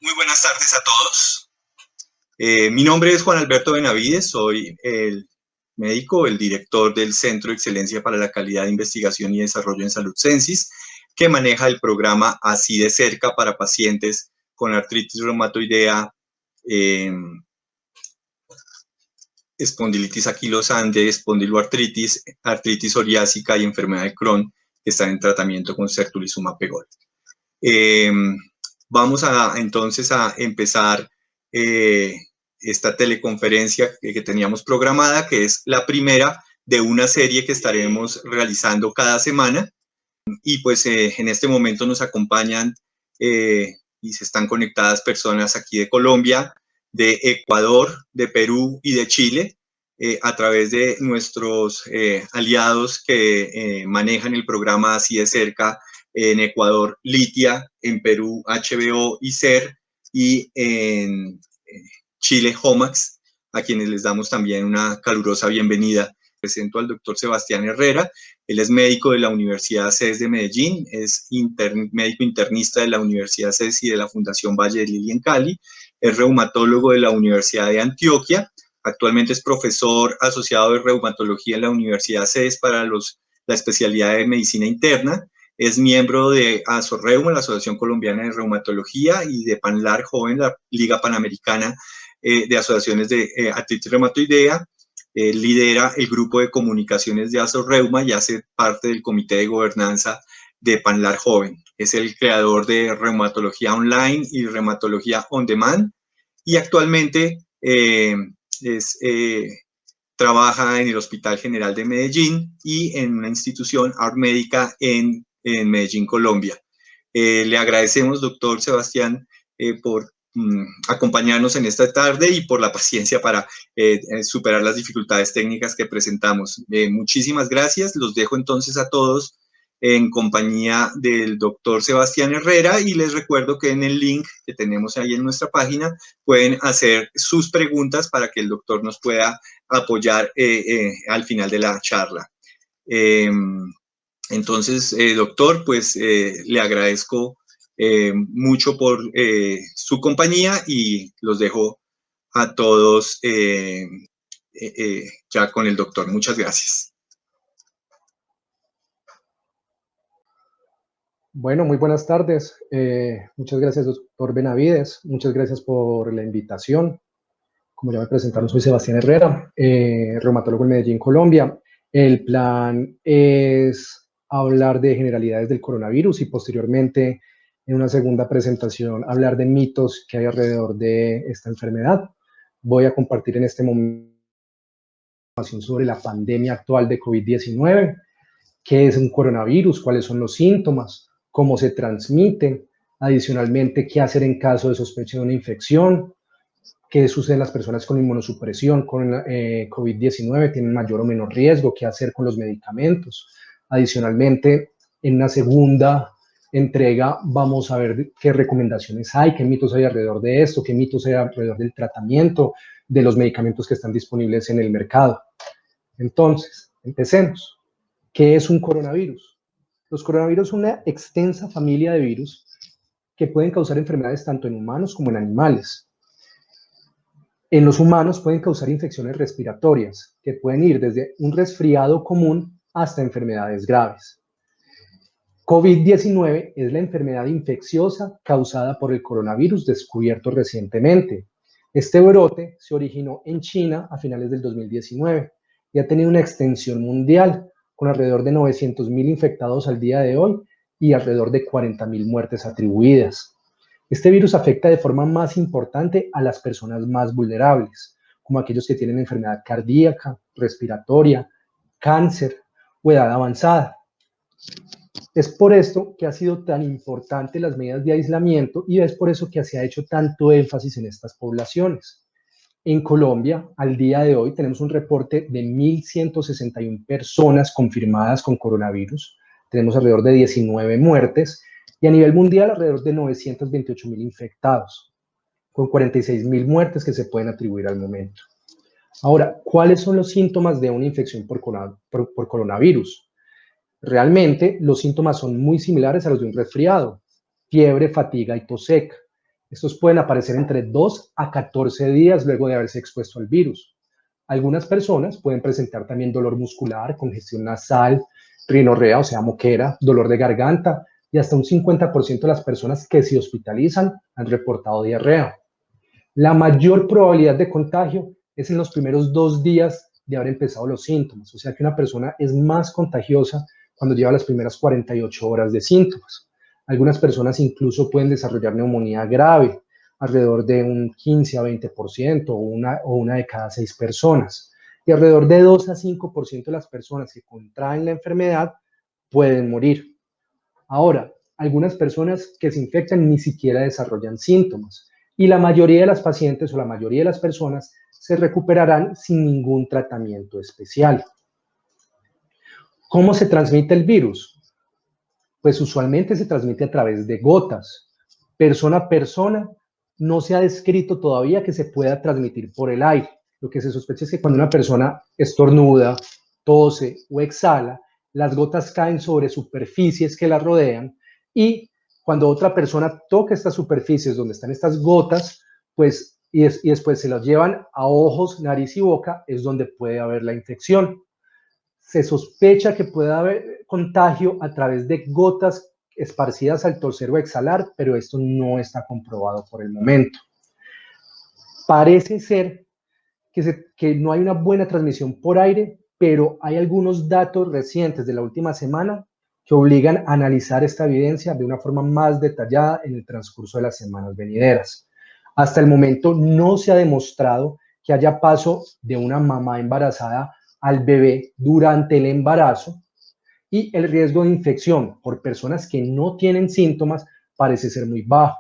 Muy buenas tardes a todos. Mi nombre es Juan Alberto Benavides, soy el médico, el director del Centro de Excelencia para la Calidad de Investigación y Desarrollo en Salud Censis, que maneja el programa Así de Cerca para pacientes con artritis reumatoidea, espondilitis anquilosante, espondiloartritis, artritis psoriásica y enfermedad de Crohn, que están en tratamiento con sertulizumab pegol. Vamos entonces a empezar esta teleconferencia que teníamos programada, que es la primera de una serie que estaremos realizando cada semana. Y pues en este momento nos acompañan y se están conectadas personas aquí de Colombia, de Ecuador, de Perú y de Chile, a través de nuestros aliados que manejan el programa Así de Cerca. En Ecuador, Litia; en Perú, HBO y SER; y en Chile, HOMAX, a quienes les damos también una calurosa bienvenida. Presento al doctor Sebastián Herrera. Él es médico de la Universidad CES de Medellín, es médico internista de la Universidad CES y de la Fundación Valle de Lili en Cali, es reumatólogo de la Universidad de Antioquia, actualmente es profesor asociado de reumatología en la Universidad CES para la especialidad de medicina interna, es miembro de ASORREUM, la Asociación Colombiana de Reumatología, y de PANLAR Joven, la Liga Panamericana de Asociaciones de Artritis Reumatoidea. Lidera el grupo de comunicaciones de ASORREUMA y hace parte del comité de gobernanza de PANLAR Joven. Es el creador de Reumatología Online y Reumatología On Demand, y actualmente trabaja en el Hospital General de Medellín y en una institución Art Médica en Medellín, Colombia. Le agradecemos, doctor Sebastián, por acompañarnos en esta tarde y por la paciencia para superar las dificultades técnicas que presentamos. Muchísimas gracias. Los dejo entonces a todos en compañía del doctor Sebastián Herrera, y les recuerdo que en el link que tenemos ahí en nuestra página pueden hacer sus preguntas para que el doctor nos pueda apoyar al final de la charla. Entonces, doctor, pues le agradezco mucho por su compañía, y los dejo a todos ya con el doctor. Muchas gracias. Bueno, muy buenas tardes. Muchas gracias, doctor Benavides. Muchas gracias por la invitación. Como ya me presentaron, soy Sebastián Herrera, reumatólogo en Medellín, Colombia. El plan es hablar de generalidades del coronavirus y posteriormente, en una segunda presentación, hablar de mitos que hay alrededor de esta enfermedad. Voy a compartir en este momento información sobre la pandemia actual de COVID-19, qué es un coronavirus, cuáles son los síntomas, cómo se transmite, adicionalmente qué hacer en caso de sospecha de una infección, qué sucede en las personas con inmunosupresión, con COVID-19, tienen mayor o menor riesgo, qué hacer con los medicamentos. Adicionalmente, en una segunda entrega vamos a ver qué recomendaciones hay, qué mitos hay alrededor de esto, qué mitos hay alrededor del tratamiento, de los medicamentos que están disponibles en el mercado. Entonces, empecemos. ¿Qué es un coronavirus? Los coronavirus son una extensa familia de virus que pueden causar enfermedades tanto en humanos como en animales. En los humanos pueden causar infecciones respiratorias, que pueden ir desde un resfriado común hasta enfermedades graves. COVID-19 es la enfermedad infecciosa causada por el coronavirus descubierto recientemente. Este brote se originó en China a finales del 2019 y ha tenido una extensión mundial, con alrededor de 900.000 infectados al día de hoy y alrededor de 40.000 muertes atribuidas. Este virus afecta de forma más importante a las personas más vulnerables, como aquellos que tienen enfermedad cardíaca, respiratoria, cáncer o edad avanzada. Es por esto que ha sido tan importante las medidas de aislamiento, y es por eso que se ha hecho tanto énfasis en estas poblaciones. En Colombia, al día de hoy, tenemos un reporte de 1.161 personas confirmadas con coronavirus. Tenemos alrededor de 19 muertes y a nivel mundial alrededor de 928.000 infectados, con 46.000 muertes que se pueden atribuir al momento. Ahora, ¿cuáles son los síntomas de una infección por coronavirus? Realmente los síntomas son muy similares a los de un resfriado: fiebre, fatiga y tos seca. Estos pueden aparecer entre 2 a 14 días luego de haberse expuesto al virus. Algunas personas pueden presentar también dolor muscular, congestión nasal, rinorrea, o sea, moquera, dolor de garganta, y hasta un 50% de las personas que se hospitalizan han reportado diarrea. La mayor probabilidad de contagio es en los primeros 2 días de haber empezado los síntomas, o sea que una persona es más contagiosa cuando lleva las primeras 48 horas de síntomas. Algunas personas incluso pueden desarrollar neumonía grave, alrededor de un 15 a 20%, o una de cada 6 personas. Y alrededor de 2 a 5% de las personas que contraen la enfermedad pueden morir. Ahora, algunas personas que se infectan ni siquiera desarrollan síntomas y la mayoría de las pacientes o la mayoría de las personas se recuperarán sin ningún tratamiento especial. ¿Cómo se transmite el virus? Pues usualmente se transmite a través de gotas. Persona a persona, no se ha descrito todavía que se pueda transmitir por el aire. Lo que se sospecha es que cuando una persona estornuda, tose o exhala, las gotas caen sobre superficies que la rodean y cuando otra persona toca estas superficies donde están estas gotas, pues y después se las llevan a ojos, nariz y boca, es donde puede haber la infección. Se sospecha que pueda haber contagio a través de gotas esparcidas al toser o exhalar, pero esto no está comprobado por el momento. Parece ser que no hay una buena transmisión por aire, pero hay algunos datos recientes de la última semana que obligan a analizar esta evidencia de una forma más detallada en el transcurso de las semanas venideras. Hasta el momento no se ha demostrado que haya paso de una mamá embarazada al bebé durante el embarazo y el riesgo de infección por personas que no tienen síntomas parece ser muy bajo.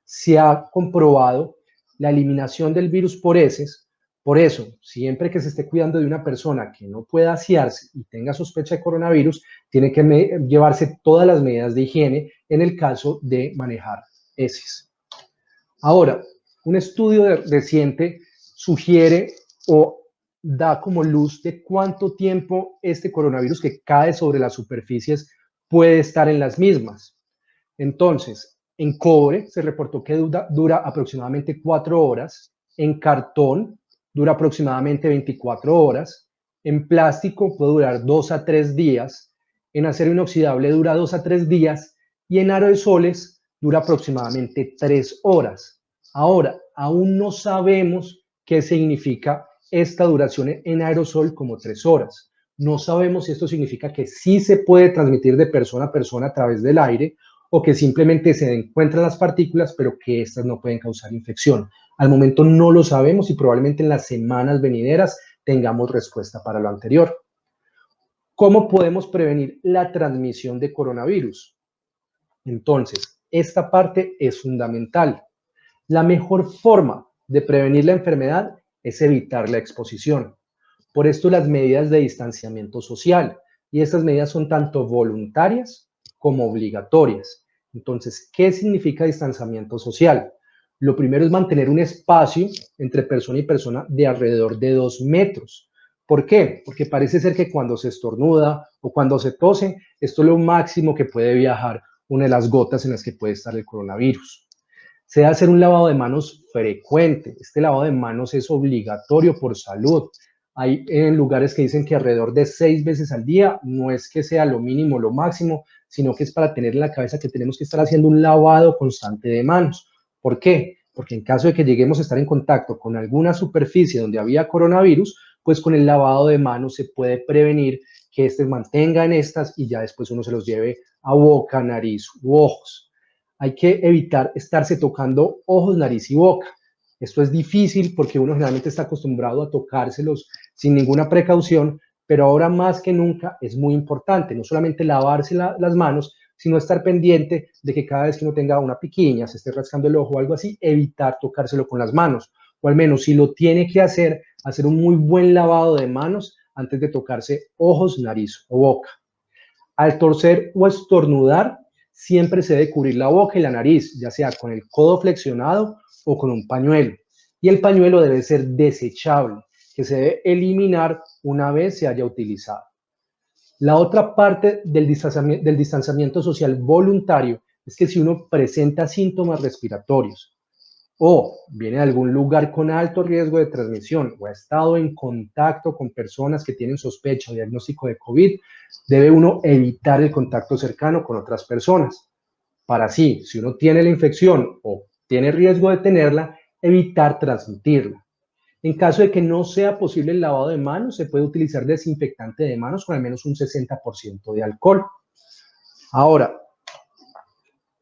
Se ha comprobado la eliminación del virus por heces. Por eso, siempre que se esté cuidando de una persona que no pueda asearse y tenga sospecha de coronavirus, tiene que llevarse todas las medidas de higiene en el caso de manejar heces. Ahora, un estudio reciente sugiere o da como luz de cuánto tiempo este coronavirus que cae sobre las superficies puede estar en las mismas. Entonces, en cobre se reportó que dura aproximadamente 4 horas, en cartón dura aproximadamente 24 horas, en plástico puede durar 2 a 3 días, en acero inoxidable dura 2 a 3 días y en aerosoles dura aproximadamente 3 horas. Ahora, aún no sabemos qué significa esta duración en aerosol como 3 horas. No sabemos si esto significa que sí se puede transmitir de persona a persona a través del aire o que simplemente se encuentran las partículas, pero que estas no pueden causar infección. Al momento no lo sabemos y probablemente en las semanas venideras tengamos respuesta para lo anterior. ¿Cómo podemos prevenir la transmisión de coronavirus? Entonces, esta parte es fundamental. La mejor forma de prevenir la enfermedad es evitar la exposición. Por esto las medidas de distanciamiento social, y estas medidas son tanto voluntarias como obligatorias. Entonces, ¿qué significa distanciamiento social? Lo primero es mantener un espacio entre persona y persona de alrededor de 2 metros. ¿Por qué? Porque parece ser que cuando se estornuda o cuando se tose, esto es lo máximo que puede viajar una de las gotas en las que puede estar el coronavirus. Se debe hacer un lavado de manos frecuente. Este lavado de manos es obligatorio por salud. Hay lugares que dicen que alrededor de 6 veces al día, no es que sea lo mínimo, lo máximo, sino que es para tener en la cabeza que tenemos que estar haciendo un lavado constante de manos. ¿Por qué? Porque en caso de que lleguemos a estar en contacto con alguna superficie donde había coronavirus, pues con el lavado de manos se puede prevenir que este mantenga en estas y ya después uno se los lleve a boca, nariz u ojos. Hay que evitar estarse tocando ojos, nariz y boca. Esto es difícil porque uno generalmente está acostumbrado a tocárselos sin ninguna precaución, pero ahora más que nunca es muy importante no solamente lavarse las manos, sino estar pendiente de que cada vez que uno tenga una piquiña, se esté rascando el ojo o algo así, evitar tocárselo con las manos. O al menos si lo tiene que hacer un muy buen lavado de manos antes de tocarse ojos, nariz o boca. Al toser o estornudar, siempre se debe cubrir la boca y la nariz, ya sea con el codo flexionado o con un pañuelo. Y el pañuelo debe ser desechable, que se debe eliminar una vez se haya utilizado. La otra parte del distanciamiento social voluntario es que si uno presenta síntomas respiratorios, o viene de algún lugar con alto riesgo de transmisión o ha estado en contacto con personas que tienen sospecha o diagnóstico de COVID, debe uno evitar el contacto cercano con otras personas. Para así, si uno tiene la infección o tiene riesgo de tenerla, evitar transmitirla. En caso de que no sea posible el lavado de manos, se puede utilizar desinfectante de manos con al menos un 60% de alcohol. Ahora,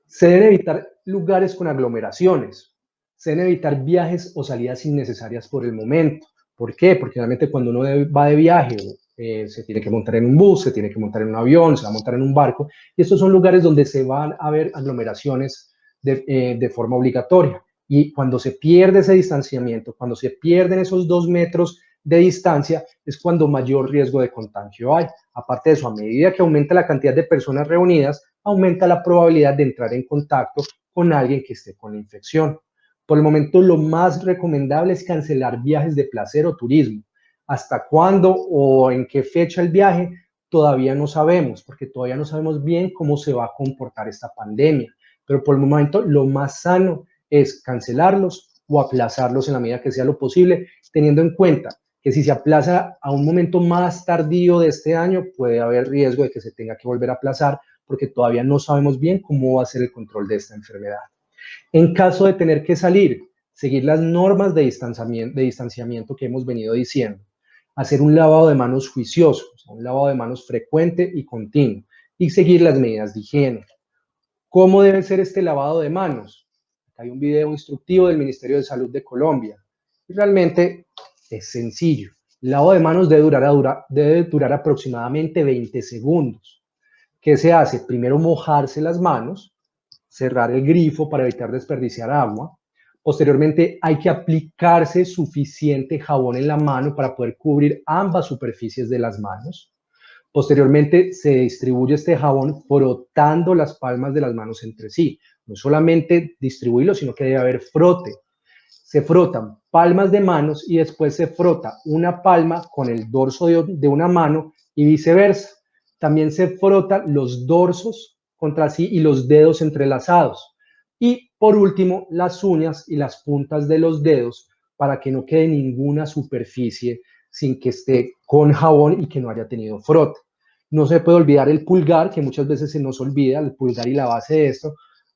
se deben evitar lugares con aglomeraciones. Se deben evitar viajes o salidas innecesarias por el momento. ¿Por qué? Porque realmente cuando uno va de viaje, se tiene que montar en un bus, se tiene que montar en un avión, se va a montar en un barco, y estos son lugares donde se van a ver aglomeraciones de forma obligatoria. Y cuando se pierde ese distanciamiento, cuando se pierden esos 2 metros de distancia, es cuando mayor riesgo de contagio hay. Aparte de eso, a medida que aumenta la cantidad de personas reunidas, aumenta la probabilidad de entrar en contacto con alguien que esté con la infección. Por el momento, lo más recomendable es cancelar viajes de placer o turismo. ¿Hasta cuándo o en qué fecha el viaje? Todavía no sabemos, porque todavía no sabemos bien cómo se va a comportar esta pandemia. Pero por el momento, lo más sano es cancelarlos o aplazarlos en la medida que sea lo posible, teniendo en cuenta que si se aplaza a un momento más tardío de este año, puede haber riesgo de que se tenga que volver a aplazar, porque todavía no sabemos bien cómo va a ser el control de esta enfermedad. En caso de tener que salir, seguir las normas de distanciamiento que hemos venido diciendo, hacer un lavado de manos juicioso, un lavado de manos frecuente y continuo, y seguir las medidas de higiene. ¿Cómo debe ser este lavado de manos? Acá hay un video instructivo del Ministerio de Salud de Colombia. Y realmente es sencillo. El lavado de manos debe durar aproximadamente 20 segundos. ¿Qué se hace? Primero mojarse las manos, cerrar el grifo para evitar desperdiciar agua. Posteriormente hay que aplicarse suficiente jabón en la mano para poder cubrir ambas superficies de las manos. Posteriormente se distribuye este jabón frotando las palmas de las manos entre sí. No solamente distribuirlo, sino que debe haber frote. Se frotan palmas de manos y después se frota una palma con el dorso de una mano y viceversa. También se frotan los dorsos contra sí y los dedos entrelazados. Y por último, las uñas y las puntas de los dedos para que no quede ninguna superficie sin que esté con jabón y que no haya tenido frote. No se puede olvidar el pulgar, que muchas veces se nos olvida, el pulgar y la base de esto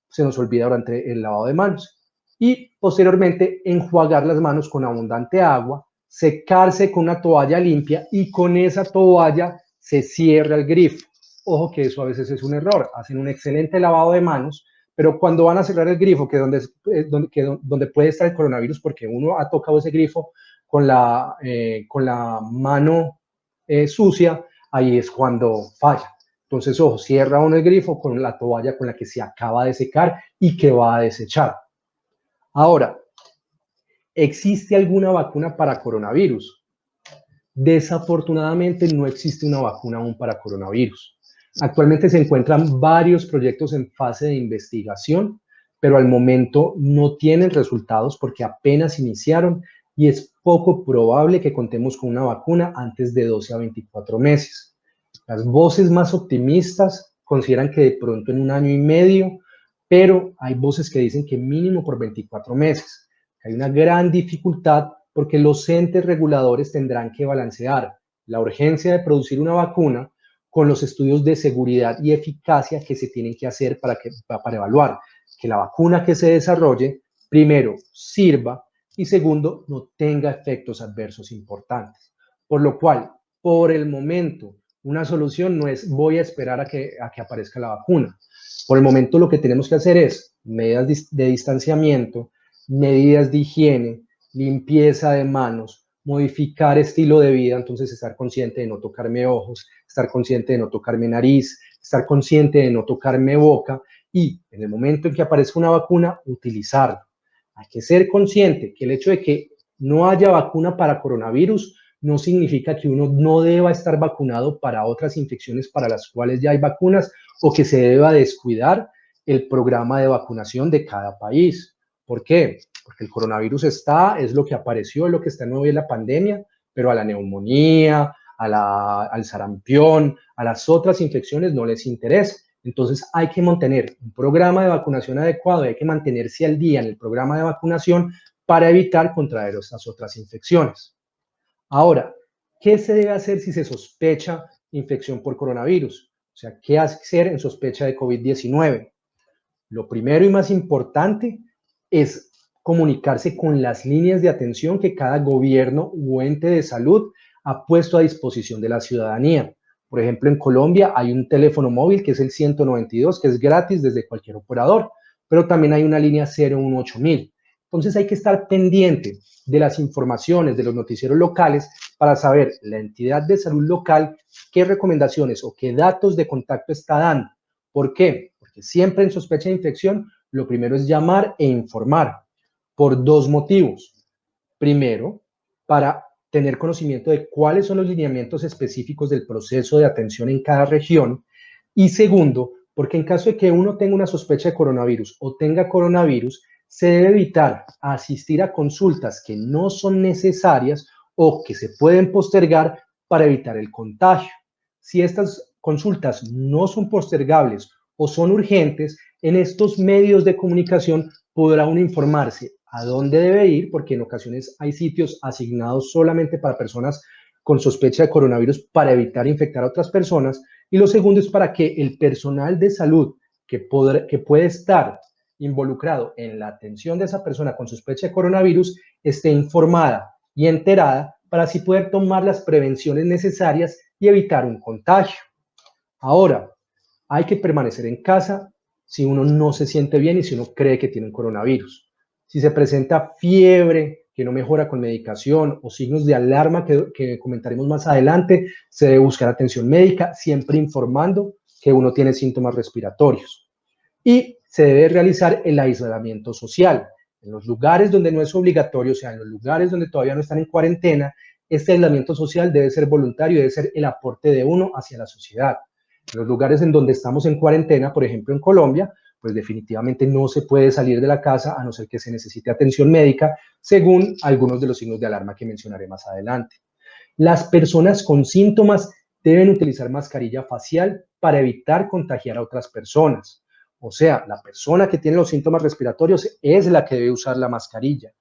se nos olvida durante el lavado de manos. Y posteriormente enjuagar las manos con abundante agua, secarse con una toalla limpia y con esa toalla se cierra el grifo. Ojo que eso a veces es un error, hacen un excelente lavado de manos, pero cuando van a cerrar el grifo, que es donde puede estar el coronavirus, porque uno ha tocado ese grifo con la mano sucia, ahí es cuando falla. Entonces, ojo, cierra uno el grifo con la toalla con la que se acaba de secar y que va a desechar. Ahora, ¿existe alguna vacuna para coronavirus? Desafortunadamente no existe una vacuna aún para coronavirus. Actualmente se encuentran varios proyectos en fase de investigación, pero al momento no tienen resultados porque apenas iniciaron y es poco probable que contemos con una vacuna antes de 12 a 24 meses. Las voces más optimistas consideran que de pronto en un año y medio, pero hay voces que dicen que mínimo por 24 meses. Hay una gran dificultad porque los entes reguladores tendrán que balancear la urgencia de producir una vacuna con los estudios de seguridad y eficacia que se tienen que hacer para evaluar que la vacuna que se desarrolle, primero, sirva y segundo, no tenga efectos adversos importantes. Por lo cual, por el momento, una solución no es voy a esperar a que aparezca la vacuna. Por el momento lo que tenemos que hacer es medidas de distanciamiento, medidas de higiene, limpieza de manos, modificar estilo de vida, entonces estar consciente de no tocarme ojos, estar consciente de no tocarme nariz, estar consciente de no tocarme boca y en el momento en que aparezca una vacuna, utilizarla. Hay que ser consciente que el hecho de que no haya vacuna para coronavirus no significa que uno no deba estar vacunado para otras infecciones para las cuales ya hay vacunas o que se deba descuidar el programa de vacunación de cada país. ¿Por qué? Porque el coronavirus es lo que apareció, es lo que está nuevo en la pandemia, pero a la neumonía, al sarampión, a las otras infecciones no les interesa. Entonces hay que mantener un programa de vacunación adecuado, hay que mantenerse al día en el programa de vacunación para evitar contraer esas otras infecciones. Ahora, ¿qué se debe hacer si se sospecha infección por coronavirus? O sea, ¿qué hacer en sospecha de COVID-19? Lo primero y más importante es comunicarse con las líneas de atención que cada gobierno o ente de salud ha puesto a disposición de la ciudadanía. Por ejemplo, en Colombia hay un teléfono móvil que es el 192, que es gratis desde cualquier operador, pero también hay una línea 018.000. Entonces hay que estar pendiente de las informaciones de los noticieros locales para saber la entidad de salud local qué recomendaciones o qué datos de contacto está dando. ¿Por qué? Porque siempre en sospecha de infección, lo primero es llamar e informar por dos motivos. Primero, para tener conocimiento de cuáles son los lineamientos específicos del proceso de atención en cada región. Y segundo, porque en caso de que uno tenga una sospecha de coronavirus o tenga coronavirus, se debe evitar asistir a consultas que no son necesarias o que se pueden postergar para evitar el contagio. Si estas consultas no son postergables o son urgentes, en estos medios de comunicación podrá uno informarse a dónde debe ir, porque en ocasiones hay sitios asignados solamente para personas con sospecha de coronavirus para evitar infectar a otras personas. Y lo segundo es para que el personal de salud que puede estar involucrado en la atención de esa persona con sospecha de coronavirus esté informada y enterada para así poder tomar las prevenciones necesarias y evitar un contagio. Ahora, hay que permanecer en casa si uno no se siente bien y si uno cree que tiene un coronavirus. Si se presenta fiebre que no mejora con medicación o signos de alarma que comentaremos más adelante, se debe buscar atención médica, siempre informando que uno tiene síntomas respiratorios. Y se debe realizar el aislamiento social. En los lugares donde no es obligatorio, o sea, en los lugares donde todavía no están en cuarentena, este aislamiento social debe ser voluntario, debe ser el aporte de uno hacia la sociedad. En los lugares en donde estamos en cuarentena, por ejemplo en Colombia, pues definitivamente no se puede salir de la casa a no ser que se necesite atención médica, según algunos de los signos de alarma que mencionaré más adelante. Las personas con síntomas deben utilizar mascarilla facial para evitar contagiar a otras personas. O sea, la persona que tiene los síntomas respiratorios es la que debe usar la mascarilla.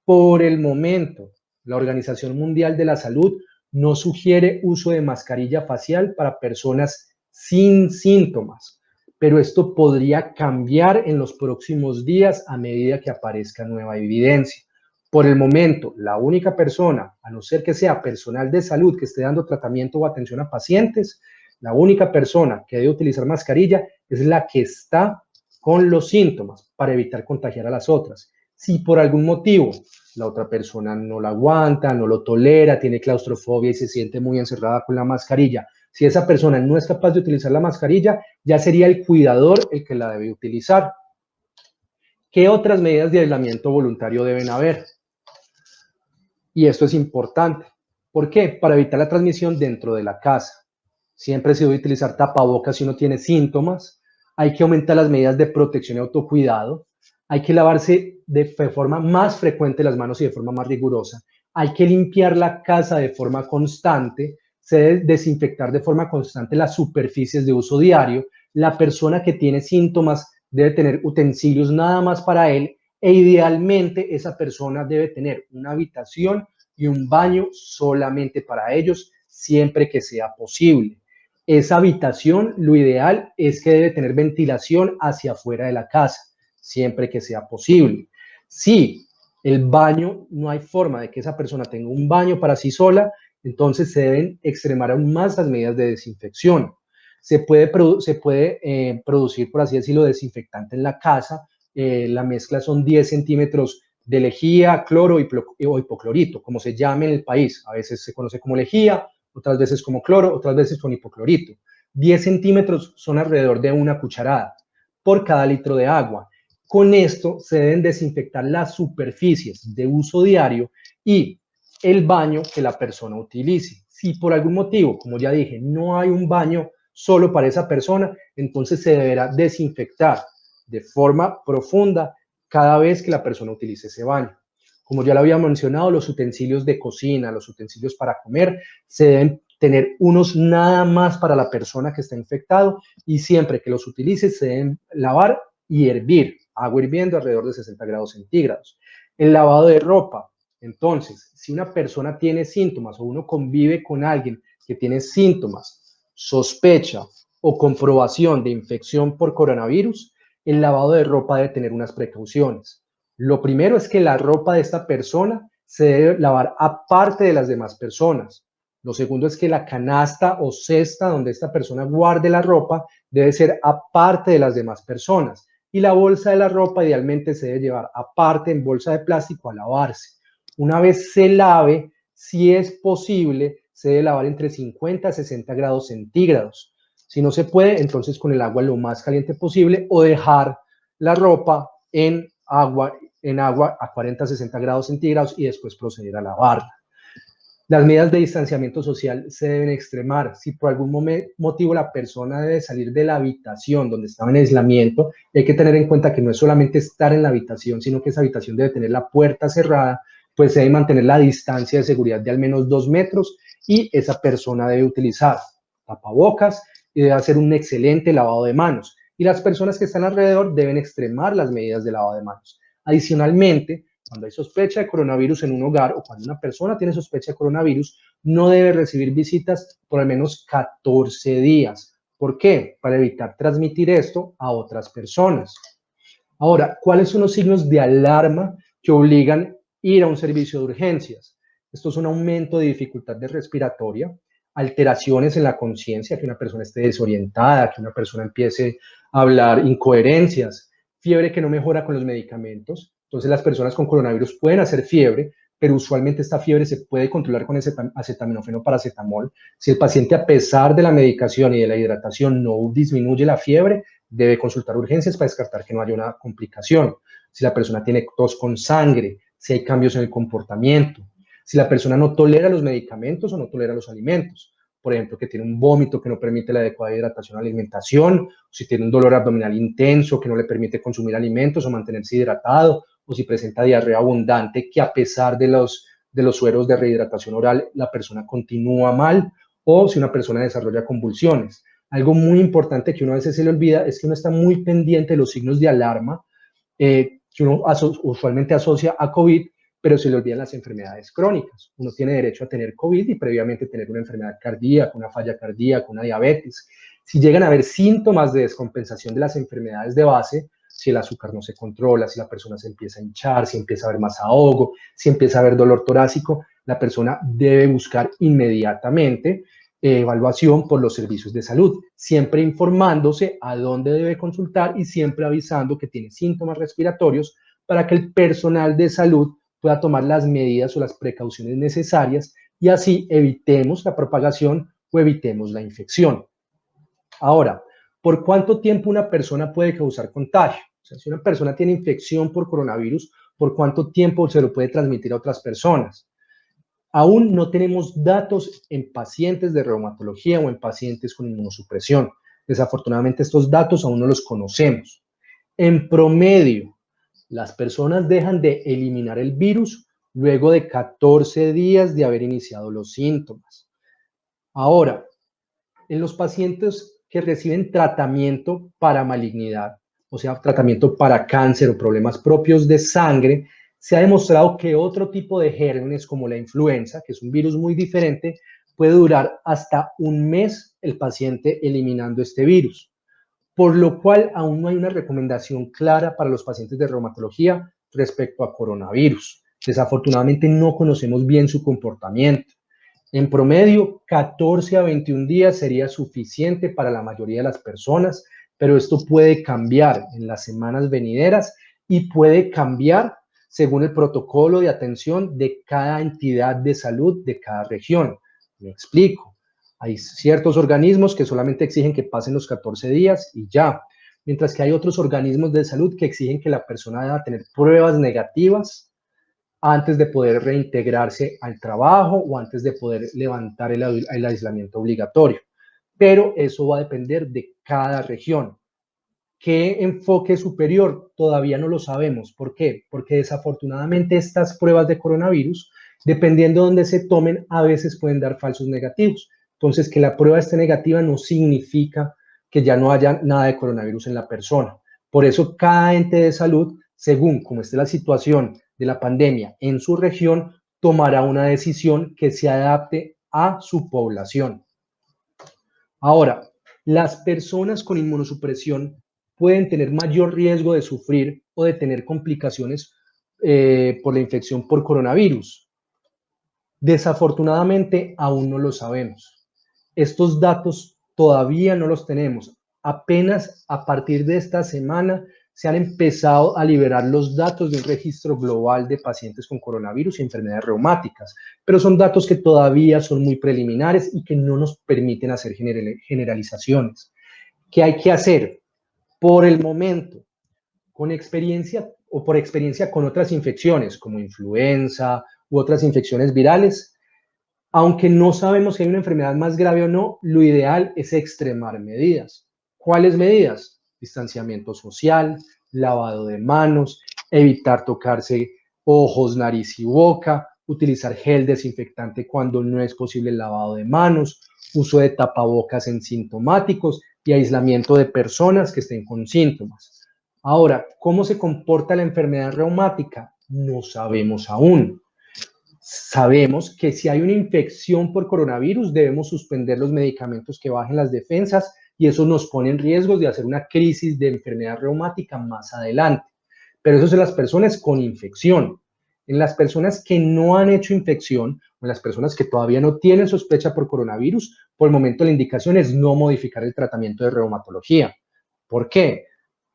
Por el momento, la Organización Mundial de la Salud no sugiere uso de mascarilla facial para personas sin síntomas, pero esto podría cambiar en los próximos días a medida que aparezca nueva evidencia. Por el momento, la única persona, a no ser que sea personal de salud que esté dando tratamiento o atención a pacientes, la única persona que debe utilizar mascarilla es la que está con los síntomas para evitar contagiar a las otras. Si por algún motivo la otra persona no la aguanta, no lo tolera, tiene claustrofobia y se siente muy encerrada con la mascarilla, si esa persona no es capaz de utilizar la mascarilla, ya sería el cuidador el que la debe utilizar. ¿Qué otras medidas de aislamiento voluntario deben haber? Y esto es importante. ¿Por qué? Para evitar la transmisión dentro de la casa. Siempre se debe utilizar tapabocas si uno tiene síntomas. Hay que aumentar las medidas de protección y autocuidado. Hay que lavarse de forma más frecuente las manos y de forma más rigurosa. Hay que limpiar la casa de forma constante. Se debe desinfectar de forma constante las superficies de uso diario. La persona que tiene síntomas debe tener utensilios nada más para él e idealmente esa persona debe tener una habitación y un baño solamente para ellos siempre que sea posible. Esa habitación, lo ideal es que debe tener ventilación hacia afuera de la casa, siempre que sea posible. Si el baño, no hay forma de que esa persona tenga un baño para sí sola, entonces se deben extremar aún más las medidas de desinfección. Se puede producir, por así decirlo, desinfectante en la casa. La mezcla son 10 centímetros de lejía, cloro o hipoclorito, como se llame en el país. A veces se conoce como lejía, otras veces como cloro, otras veces con hipoclorito. 10 centímetros son alrededor de una cucharada por cada litro de agua. Con esto se deben desinfectar las superficies de uso diario y el baño que la persona utilice. Si por algún motivo, como ya dije, no hay un baño solo para esa persona, entonces se deberá desinfectar de forma profunda cada vez que la persona utilice ese baño. Como ya lo había mencionado, los utensilios de cocina, los utensilios para comer, se deben tener unos nada más para la persona que está infectado y siempre que los utilice se deben lavar y hervir, agua hirviendo alrededor de 60 grados centígrados. El lavado de ropa. Entonces, si una persona tiene síntomas o uno convive con alguien que tiene síntomas, sospecha o comprobación de infección por coronavirus, el lavado de ropa debe tener unas precauciones. Lo primero es que la ropa de esta persona se debe lavar aparte de las demás personas. Lo segundo es que la canasta o cesta donde esta persona guarde la ropa debe ser aparte de las demás personas. Y la bolsa de la ropa idealmente se debe llevar aparte en bolsa de plástico a lavarse. Una vez se lave, si es posible, se debe lavar entre 50 a 60 grados centígrados. Si no se puede, entonces con el agua lo más caliente posible o dejar la ropa en agua a 40 a 60 grados centígrados y después proceder a lavarla. Las medidas de distanciamiento social se deben extremar. Si por algún motivo la persona debe salir de la habitación donde estaba en aislamiento, hay que tener en cuenta que no es solamente estar en la habitación, sino que esa habitación debe tener la puerta cerrada, pues se debe mantener la distancia de seguridad de al menos 2 metros y esa persona debe utilizar tapabocas y debe hacer un excelente lavado de manos. Y las personas que están alrededor deben extremar las medidas de lavado de manos. Adicionalmente, cuando hay sospecha de coronavirus en un hogar o cuando una persona tiene sospecha de coronavirus, no debe recibir visitas por al menos 14 días. ¿Por qué? Para evitar transmitir esto a otras personas. Ahora, ¿cuáles son los signos de alarma que obligan a ir a un servicio de urgencias? Esto es un aumento de dificultad respiratoria, alteraciones en la conciencia, que una persona esté desorientada, que una persona empiece a hablar incoherencias, fiebre que no mejora con los medicamentos. Entonces las personas con coronavirus pueden hacer fiebre, pero usualmente esta fiebre se puede controlar con acetaminofén o paracetamol. Si el paciente, a pesar de la medicación y de la hidratación, no disminuye la fiebre, debe consultar urgencias para descartar que no haya una complicación. Si la persona tiene tos con sangre, si hay cambios en el comportamiento, si la persona no tolera los medicamentos o no tolera los alimentos, por ejemplo, que tiene un vómito que no permite la adecuada hidratación o alimentación, si tiene un dolor abdominal intenso que no le permite consumir alimentos o mantenerse hidratado, o si presenta diarrea abundante que a pesar de los sueros de rehidratación oral la persona continúa mal, o si una persona desarrolla convulsiones. Algo muy importante que uno a veces se le olvida es que uno está muy pendiente de los signos de alarma que uno usualmente asocia a COVID, pero se le olvidan las enfermedades crónicas. Uno tiene derecho a tener COVID y previamente tener una enfermedad cardíaca, una falla cardíaca, una diabetes. Si llegan a haber síntomas de descompensación de las enfermedades de base, si el azúcar no se controla, si la persona se empieza a hinchar, si empieza a haber más ahogo, si empieza a haber dolor torácico, la persona debe buscar inmediatamente evaluación por los servicios de salud, siempre informándose a dónde debe consultar y siempre avisando que tiene síntomas respiratorios para que el personal de salud pueda tomar las medidas o las precauciones necesarias y así evitemos la propagación o evitemos la infección. Ahora, ¿por cuánto tiempo una persona puede causar contagio? O sea, si una persona tiene infección por coronavirus, ¿por cuánto tiempo se lo puede transmitir a otras personas? Aún no tenemos datos en pacientes de reumatología o en pacientes con inmunosupresión. Desafortunadamente, estos datos aún no los conocemos. En promedio, las personas dejan de eliminar el virus luego de 14 días de haber iniciado los síntomas. Ahora, en los pacientes que reciben tratamiento para malignidad, o sea, tratamiento para cáncer o problemas propios de sangre, se ha demostrado que otro tipo de gérmenes como la influenza, que es un virus muy diferente, puede durar hasta un mes el paciente eliminando este virus, por lo cual aún no hay una recomendación clara para los pacientes de reumatología respecto a coronavirus. Desafortunadamente no conocemos bien su comportamiento. En promedio, 14 a 21 días sería suficiente para la mayoría de las personas, pero esto puede cambiar en las semanas venideras y puede cambiar según el protocolo de atención de cada entidad de salud de cada región. Me explico. Hay ciertos organismos que solamente exigen que pasen los 14 días y ya, mientras que hay otros organismos de salud que exigen que la persona deba tener pruebas negativas antes de poder reintegrarse al trabajo o antes de poder levantar el aislamiento obligatorio. Pero eso va a depender de cada región. ¿Qué enfoque superior? Todavía no lo sabemos. ¿Por qué? Porque desafortunadamente estas pruebas de coronavirus, dependiendo de dónde se tomen, a veces pueden dar falsos negativos. Entonces, que la prueba esté negativa no significa que ya no haya nada de coronavirus en la persona. Por eso, cada ente de salud, según cómo esté la situación de la pandemia en su región, tomará una decisión que se adapte a su población. Ahora, las personas con inmunosupresión pueden tener mayor riesgo de sufrir o de tener complicaciones por la infección por coronavirus. Desafortunadamente, aún no lo sabemos. Estos datos todavía no los tenemos. Apenas a partir de esta semana se han empezado a liberar los datos de un registro global de pacientes con coronavirus y enfermedades reumáticas, pero son datos que todavía son muy preliminares y que no nos permiten hacer generalizaciones. ¿Qué hay que hacer? Por el momento, con experiencia o por experiencia con otras infecciones como influenza u otras infecciones virales, aunque no sabemos si hay una enfermedad más grave o no, lo ideal es extremar medidas. ¿Cuáles medidas? Distanciamiento social, lavado de manos, evitar tocarse ojos, nariz y boca, utilizar gel desinfectante cuando no es posible el lavado de manos, uso de tapabocas en sintomáticos y aislamiento de personas que estén con síntomas. Ahora, ¿cómo se comporta la enfermedad reumática? No sabemos aún. Sabemos que si hay una infección por coronavirus, debemos suspender los medicamentos que bajen las defensas y eso nos pone en riesgo de hacer una crisis de enfermedad reumática más adelante. Pero eso es en las personas con infección. En las personas que no han hecho infección o en las personas que todavía no tienen sospecha por coronavirus, por el momento la indicación es no modificar el tratamiento de reumatología. ¿Por qué?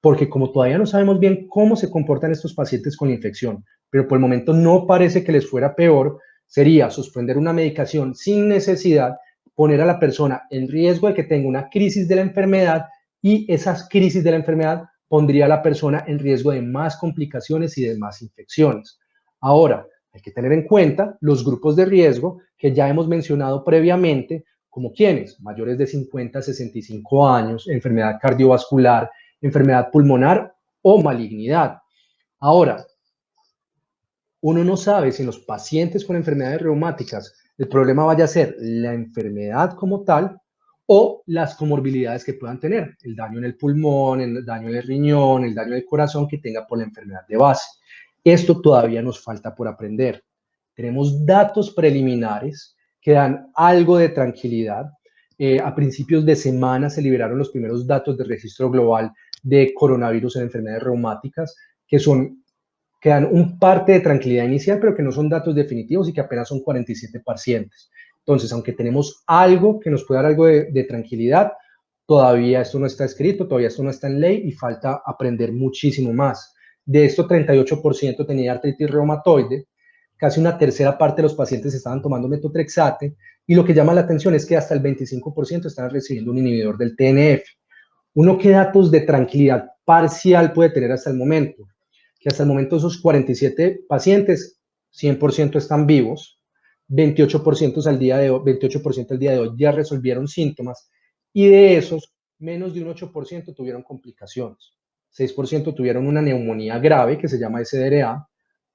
Porque como todavía no sabemos bien cómo se comportan estos pacientes con infección, pero por el momento no parece que les fuera peor, sería suspender una medicación sin necesidad, poner a la persona en riesgo de que tenga una crisis de la enfermedad y esas crisis de la enfermedad pondría a la persona en riesgo de más complicaciones y de más infecciones. Ahora, hay que tener en cuenta los grupos de riesgo que ya hemos mencionado previamente, como quienes, mayores de 50 a 65 años, enfermedad cardiovascular, enfermedad pulmonar o malignidad. Ahora, uno no sabe si en los pacientes con enfermedades reumáticas el problema vaya a ser la enfermedad como tal o las comorbilidades que puedan tener, el daño en el pulmón, el daño en el riñón, el daño del corazón que tenga por la enfermedad de base. Esto todavía nos falta por aprender. Tenemos datos preliminares que dan algo de tranquilidad. A principios de semana se liberaron los primeros datos del registro global de coronavirus en enfermedades reumáticas, que dan un parte de tranquilidad inicial, pero que no son datos definitivos y que apenas son 47 pacientes. Entonces, aunque tenemos algo que nos puede dar algo de tranquilidad, todavía esto no está escrito, todavía esto no está en ley y falta aprender muchísimo más. De esto, 38% tenía artritis reumatoide, casi una tercera parte de los pacientes estaban tomando metotrexate y lo que llama la atención es que hasta el 25% están recibiendo un inhibidor del TNF. Uno, ¿qué datos de tranquilidad parcial puede tener hasta el momento? Que hasta el momento esos 47 pacientes, 100% están vivos, 28% al día de hoy, 28% al día de hoy ya resolvieron síntomas y de esos, menos de un 8% tuvieron complicaciones. 6% tuvieron una neumonía grave que se llama SDRA,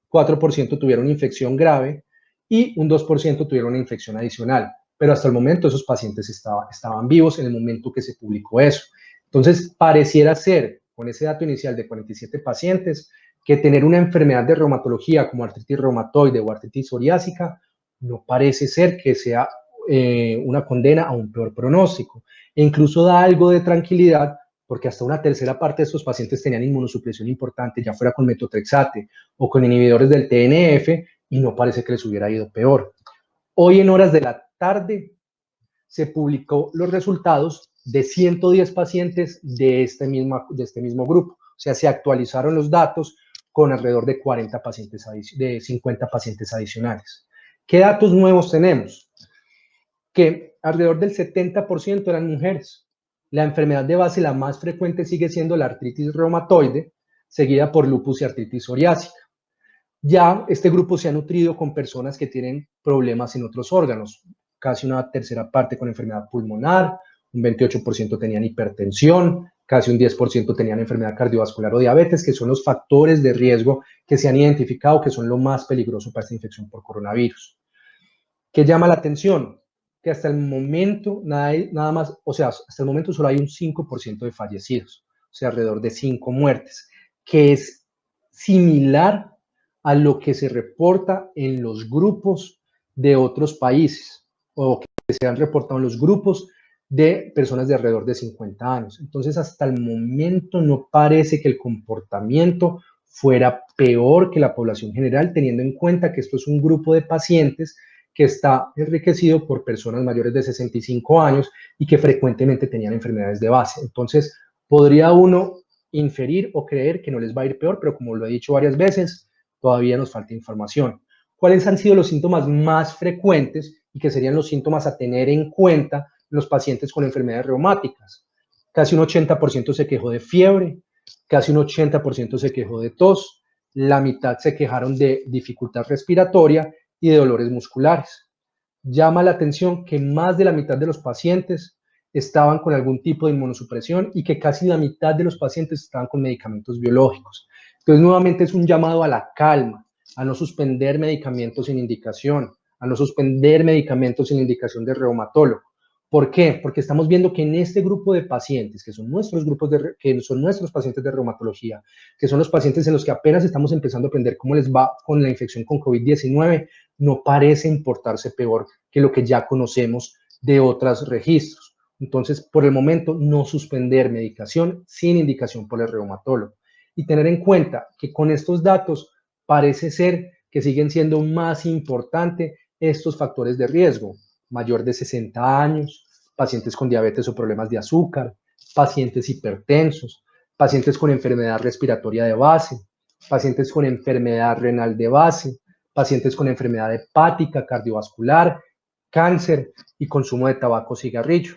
4% tuvieron infección grave y un 2% tuvieron una infección adicional. Pero hasta el momento esos pacientes estaban vivos en el momento que se publicó eso. Entonces, pareciera ser, con ese dato inicial de 47 pacientes, que tener una enfermedad de reumatología como artritis reumatoide o artritis psoriásica no parece ser que sea una condena a un peor pronóstico. E incluso da algo de tranquilidad porque hasta una tercera parte de estos pacientes tenían inmunosupresión importante, ya fuera con metotrexate o con inhibidores del TNF, y no parece que les hubiera ido peor. Hoy en horas de la tarde se publicó los resultados de 110 pacientes de este mismo grupo. O sea, se actualizaron los datos con alrededor de 40 pacientes, de 50 pacientes adicionales. ¿Qué datos nuevos tenemos? Que alrededor del 70% eran mujeres. La enfermedad de base, la más frecuente, sigue siendo la artritis reumatoide, seguida por lupus y artritis psoriásica. Ya este grupo se ha nutrido con personas que tienen problemas en otros órganos, casi una tercera parte con enfermedad pulmonar, un 28% tenían hipertensión, casi un 10% tenían enfermedad cardiovascular o diabetes, que son los factores de riesgo que se han identificado que son lo más peligroso para esta infección por coronavirus. ¿Qué llama la atención? que hasta el momento nada más, o sea, hasta el momento solo hay un 5% de fallecidos, o sea, alrededor de 5 muertes, que es similar a lo que se reporta en los grupos de otros países o que se han reportado en los grupos de personas de alrededor de 50 años. Entonces, hasta el momento no parece que el comportamiento fuera peor que la población general, teniendo en cuenta que esto es un grupo de pacientes que está enriquecido por personas mayores de 65 años y que frecuentemente tenían enfermedades de base. Entonces, podría uno inferir o creer que no les va a ir peor, pero como lo he dicho varias veces, todavía nos falta información. ¿Cuáles han sido los síntomas más frecuentes y que serían los síntomas a tener en cuenta los pacientes con enfermedades reumáticas? Casi un 80% se quejó de fiebre, casi un 80% se quejó de tos, la mitad se quejaron de dificultad respiratoria y de dolores musculares. Llama la atención que más de la mitad de los pacientes estaban con algún tipo de inmunosupresión y que casi la mitad de los pacientes estaban con medicamentos biológicos. Entonces, nuevamente es un llamado a la calma, a no suspender medicamentos sin indicación, a no suspender medicamentos sin indicación de reumatólogo. ¿Por qué? Porque estamos viendo que en este grupo de pacientes, que son nuestros pacientes de reumatología, que son los pacientes en los que apenas estamos empezando a aprender cómo les va con la infección con COVID-19, no parece importarse peor que lo que ya conocemos de otros registros. Entonces, por el momento, no suspender medicación sin indicación por el reumatólogo. Y tener en cuenta que con estos datos parece ser que siguen siendo más importantes estos factores de riesgo: mayor de 60 años, pacientes con diabetes o problemas de azúcar, pacientes hipertensos, pacientes con enfermedad respiratoria de base, pacientes con enfermedad renal de base, pacientes con enfermedad hepática, cardiovascular, cáncer y consumo de tabaco o cigarrillo.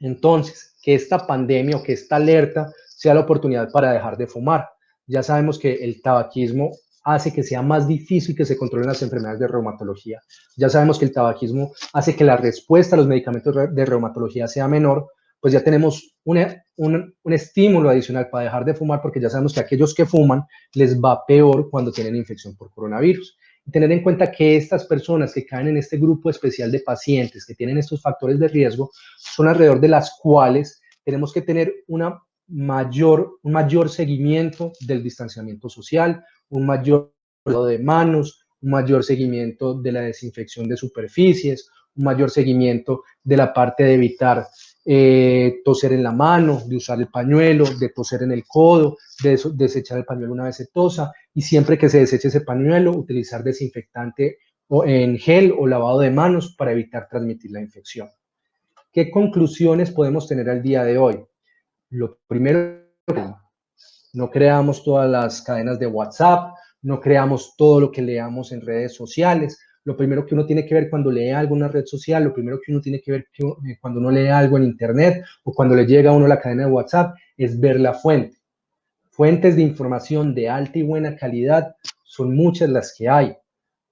Entonces, que esta pandemia o que esta alerta sea la oportunidad para dejar de fumar. Ya sabemos que el tabaquismo hace que sea más difícil que se controlen las enfermedades de reumatología. Ya sabemos que el tabaquismo hace que la respuesta a los medicamentos de reumatología sea menor, pues ya tenemos un estímulo adicional para dejar de fumar, porque ya sabemos que a aquellos que fuman les va peor cuando tienen infección por coronavirus. Y tener en cuenta que estas personas que caen en este grupo especial de pacientes que tienen estos factores de riesgo son alrededor de las cuales tenemos que tener un mayor seguimiento del distanciamiento social, un mayor lavado de manos, un mayor seguimiento de la desinfección de superficies, un mayor seguimiento de la parte de evitar toser en la mano, de usar el pañuelo, de toser en el codo, de desechar el pañuelo una vez se tosa, y siempre que se deseche ese pañuelo, utilizar desinfectante en gel o lavado de manos para evitar transmitir la infección. ¿Qué conclusiones podemos tener al día de hoy? Lo primero, no creamos todas las cadenas de WhatsApp, no creamos todo lo que leamos en redes sociales. Lo primero que uno tiene que ver cuando lee algo en una red social, lo primero que uno tiene que ver cuando uno lee algo en internet o cuando le llega a uno la cadena de WhatsApp es ver la fuente. Fuentes de información de alta y buena calidad son muchas las que hay.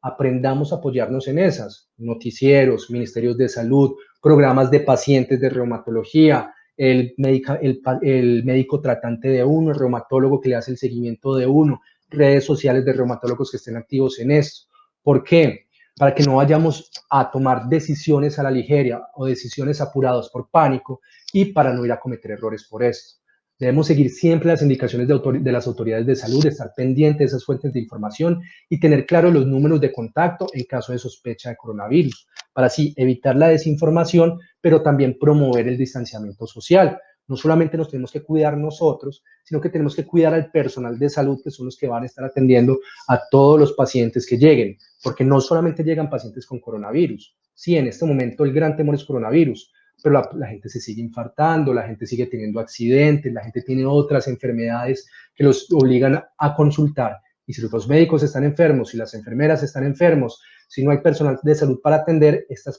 Aprendamos a apoyarnos en esas: noticieros, ministerios de salud, programas de pacientes de reumatología, el médico tratante de uno, el reumatólogo que le hace el seguimiento de uno, redes sociales de reumatólogos que estén activos en esto. ¿Por qué? Para que no vayamos a tomar decisiones a la ligera o decisiones apuradas por pánico y para no ir a cometer errores por esto. Debemos seguir siempre las indicaciones de las autoridades de salud, estar pendientes de esas fuentes de información y tener claros los números de contacto en caso de sospecha de coronavirus, para así evitar la desinformación, pero también promover el distanciamiento social. No solamente nos tenemos que cuidar nosotros, sino que tenemos que cuidar al personal de salud, que son los que van a estar atendiendo a todos los pacientes que lleguen, porque no solamente llegan pacientes con coronavirus. Sí, en este momento el gran temor es coronavirus, pero la gente se sigue infartando, la gente sigue teniendo accidentes, la gente tiene otras enfermedades que los obligan a consultar. Y si los médicos están enfermos, si las enfermeras están enfermos, si no hay personal de salud para atender, estas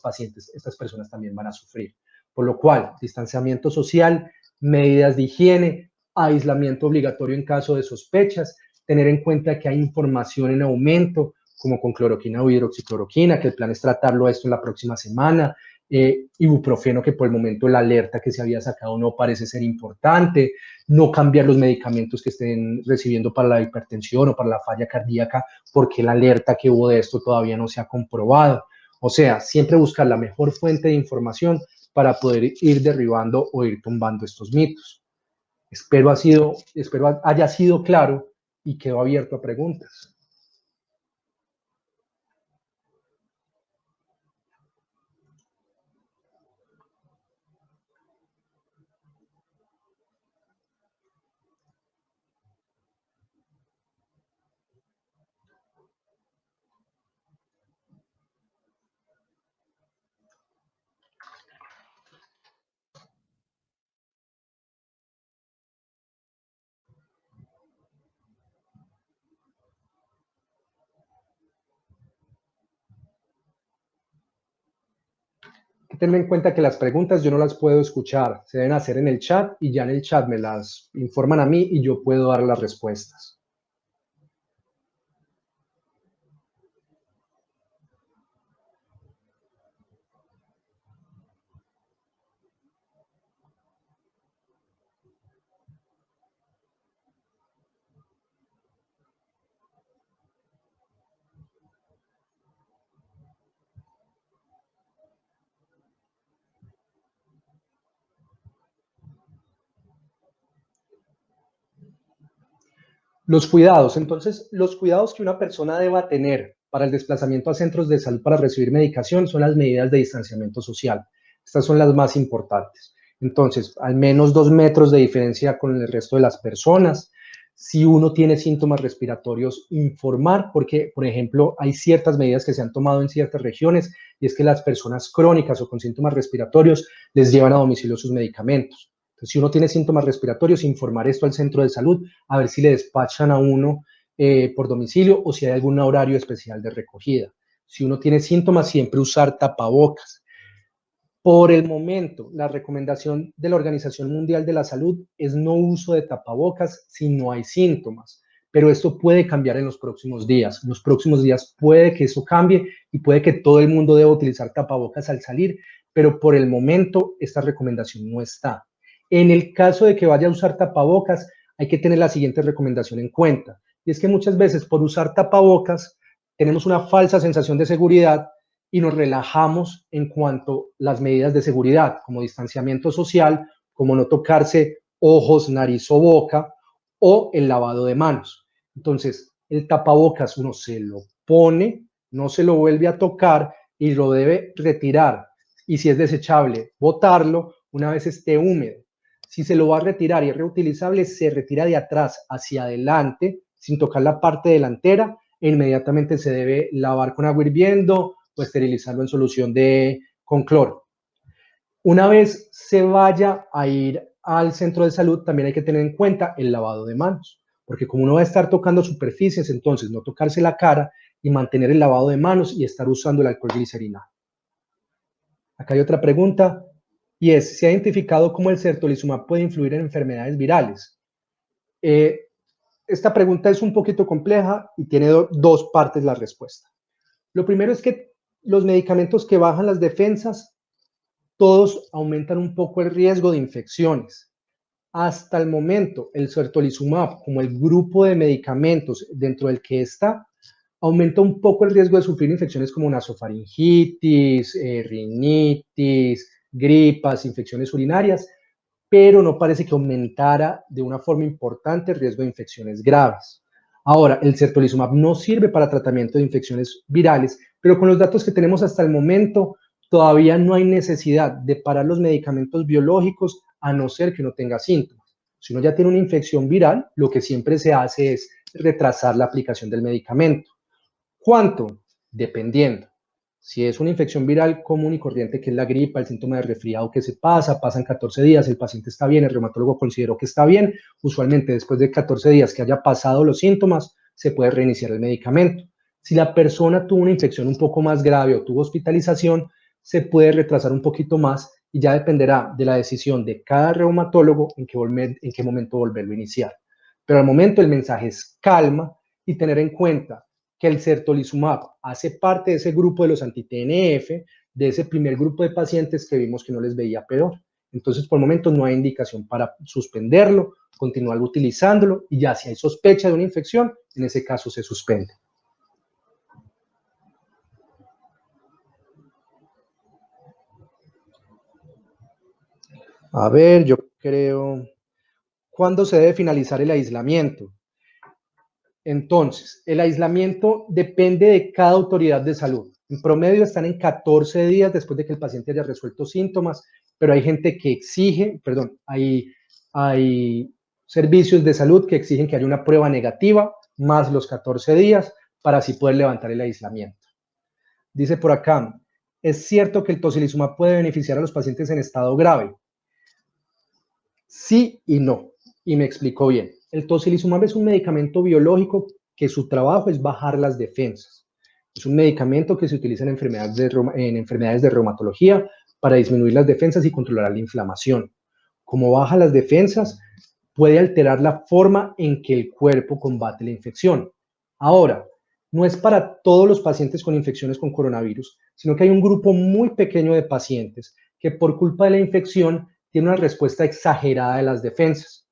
personas también van a sufrir. Por lo cual, distanciamiento social, medidas de higiene, aislamiento obligatorio en caso de sospechas, tener en cuenta que hay información en aumento, como con cloroquina o hidroxicloroquina, que el plan es tratarlo esto en la próxima semana, ibuprofeno, que por el momento la alerta que se había sacado no parece ser importante, no cambiar los medicamentos que estén recibiendo para la hipertensión o para la falla cardíaca, porque la alerta que hubo de esto todavía no se ha comprobado. O sea, siempre buscar la mejor fuente de información para poder ir derribando o ir tumbando estos mitos. Espero haya sido claro y quedo abierto a preguntas. Tenme en cuenta que las preguntas yo no las puedo escuchar, se deben hacer en el chat y ya en el chat me las informan a mí y yo puedo dar las respuestas. Los cuidados, entonces, los cuidados que una persona deba tener para el desplazamiento a centros de salud para recibir medicación son las medidas de distanciamiento social. Estas son las más importantes. Entonces, al menos 2 metros de diferencia con el resto de las personas. Si uno tiene síntomas respiratorios, informar, porque, por ejemplo, hay ciertas medidas que se han tomado en ciertas regiones y es que las personas crónicas o con síntomas respiratorios les llevan a domicilio sus medicamentos. Entonces, si uno tiene síntomas respiratorios, informar esto al centro de salud, a ver si le despachan a uno por domicilio o si hay algún horario especial de recogida. Si uno tiene síntomas, siempre usar tapabocas. Por el momento, la recomendación de la Organización Mundial de la Salud es no uso de tapabocas si no hay síntomas, pero esto puede cambiar en los próximos días. En los próximos días puede que eso cambie y puede que todo el mundo deba utilizar tapabocas al salir, pero por el momento esta recomendación no está. En el caso de que vaya a usar tapabocas, hay que tener la siguiente recomendación en cuenta, y es que muchas veces por usar tapabocas tenemos una falsa sensación de seguridad y nos relajamos en cuanto a las medidas de seguridad, como distanciamiento social, como no tocarse ojos, nariz o boca, o el lavado de manos. Entonces, el tapabocas uno se lo pone, no se lo vuelve a tocar y lo debe retirar. Y si es desechable, botarlo una vez esté húmedo. Si se lo va a retirar y es reutilizable, se retira de atrás hacia adelante, sin tocar la parte delantera, e inmediatamente se debe lavar con agua hirviendo o esterilizarlo en solución con cloro. Una vez se vaya a ir al centro de salud, también hay que tener en cuenta el lavado de manos, porque como uno va a estar tocando superficies, entonces no tocarse la cara y mantener el lavado de manos y estar usando el alcohol glicerina. Acá hay otra pregunta y es, ¿se ha identificado cómo el certolizumab puede influir en enfermedades virales? Esta pregunta es un poquito compleja y tiene dos partes la respuesta. Lo primero es que los medicamentos que bajan las defensas, todos aumentan un poco el riesgo de infecciones. Hasta el momento, el certolizumab, como el grupo de medicamentos dentro del que está, aumenta un poco el riesgo de sufrir infecciones como nasofaringitis, rinitis, gripas, infecciones urinarias, pero no parece que aumentara de una forma importante el riesgo de infecciones graves. Ahora, el certolizumab no sirve para tratamiento de infecciones virales, pero con los datos que tenemos hasta el momento, todavía no hay necesidad de parar los medicamentos biológicos a no ser que uno tenga síntomas. Si uno ya tiene una infección viral, lo que siempre se hace es retrasar la aplicación del medicamento. ¿Cuánto? Dependiendo. Si es una infección viral común y corriente, que es la gripa, el síntoma de resfriado que se pasan 14 días, el paciente está bien, el reumatólogo consideró que está bien, usualmente después de 14 días que haya pasado los síntomas, se puede reiniciar el medicamento. Si la persona tuvo una infección un poco más grave o tuvo hospitalización, se puede retrasar un poquito más y ya dependerá de la decisión de cada reumatólogo en qué momento volverlo a iniciar. Pero al momento el mensaje es calma y tener en cuenta que el certolizumab hace parte de ese grupo de los anti-TNF, de ese primer grupo de pacientes que vimos que no les veía peor. Entonces, por el momento no hay indicación para suspenderlo, continuar utilizándolo y ya si hay sospecha de una infección, en ese caso se suspende. A ver, yo creo, ¿cuándo se debe finalizar el aislamiento? Entonces, el aislamiento depende de cada autoridad de salud. En promedio están en 14 días después de que el paciente haya resuelto síntomas, pero hay gente que exige, perdón, hay servicios de salud que exigen que haya una prueba negativa más los 14 días para así poder levantar el aislamiento. Dice por acá, ¿es cierto que el tocilizumab puede beneficiar a los pacientes en estado grave? Sí y no, y me explico bien. El tocilizumab es un medicamento biológico que su trabajo es bajar las defensas. Es un medicamento que se utiliza en enfermedades de reumatología para disminuir las defensas y controlar la inflamación. Como baja las defensas, puede alterar la forma en que el cuerpo combate la infección. Ahora, no es para todos los pacientes con infecciones con coronavirus, sino que hay un grupo muy pequeño de pacientes que por culpa de la infección tiene una respuesta exagerada de las defensas.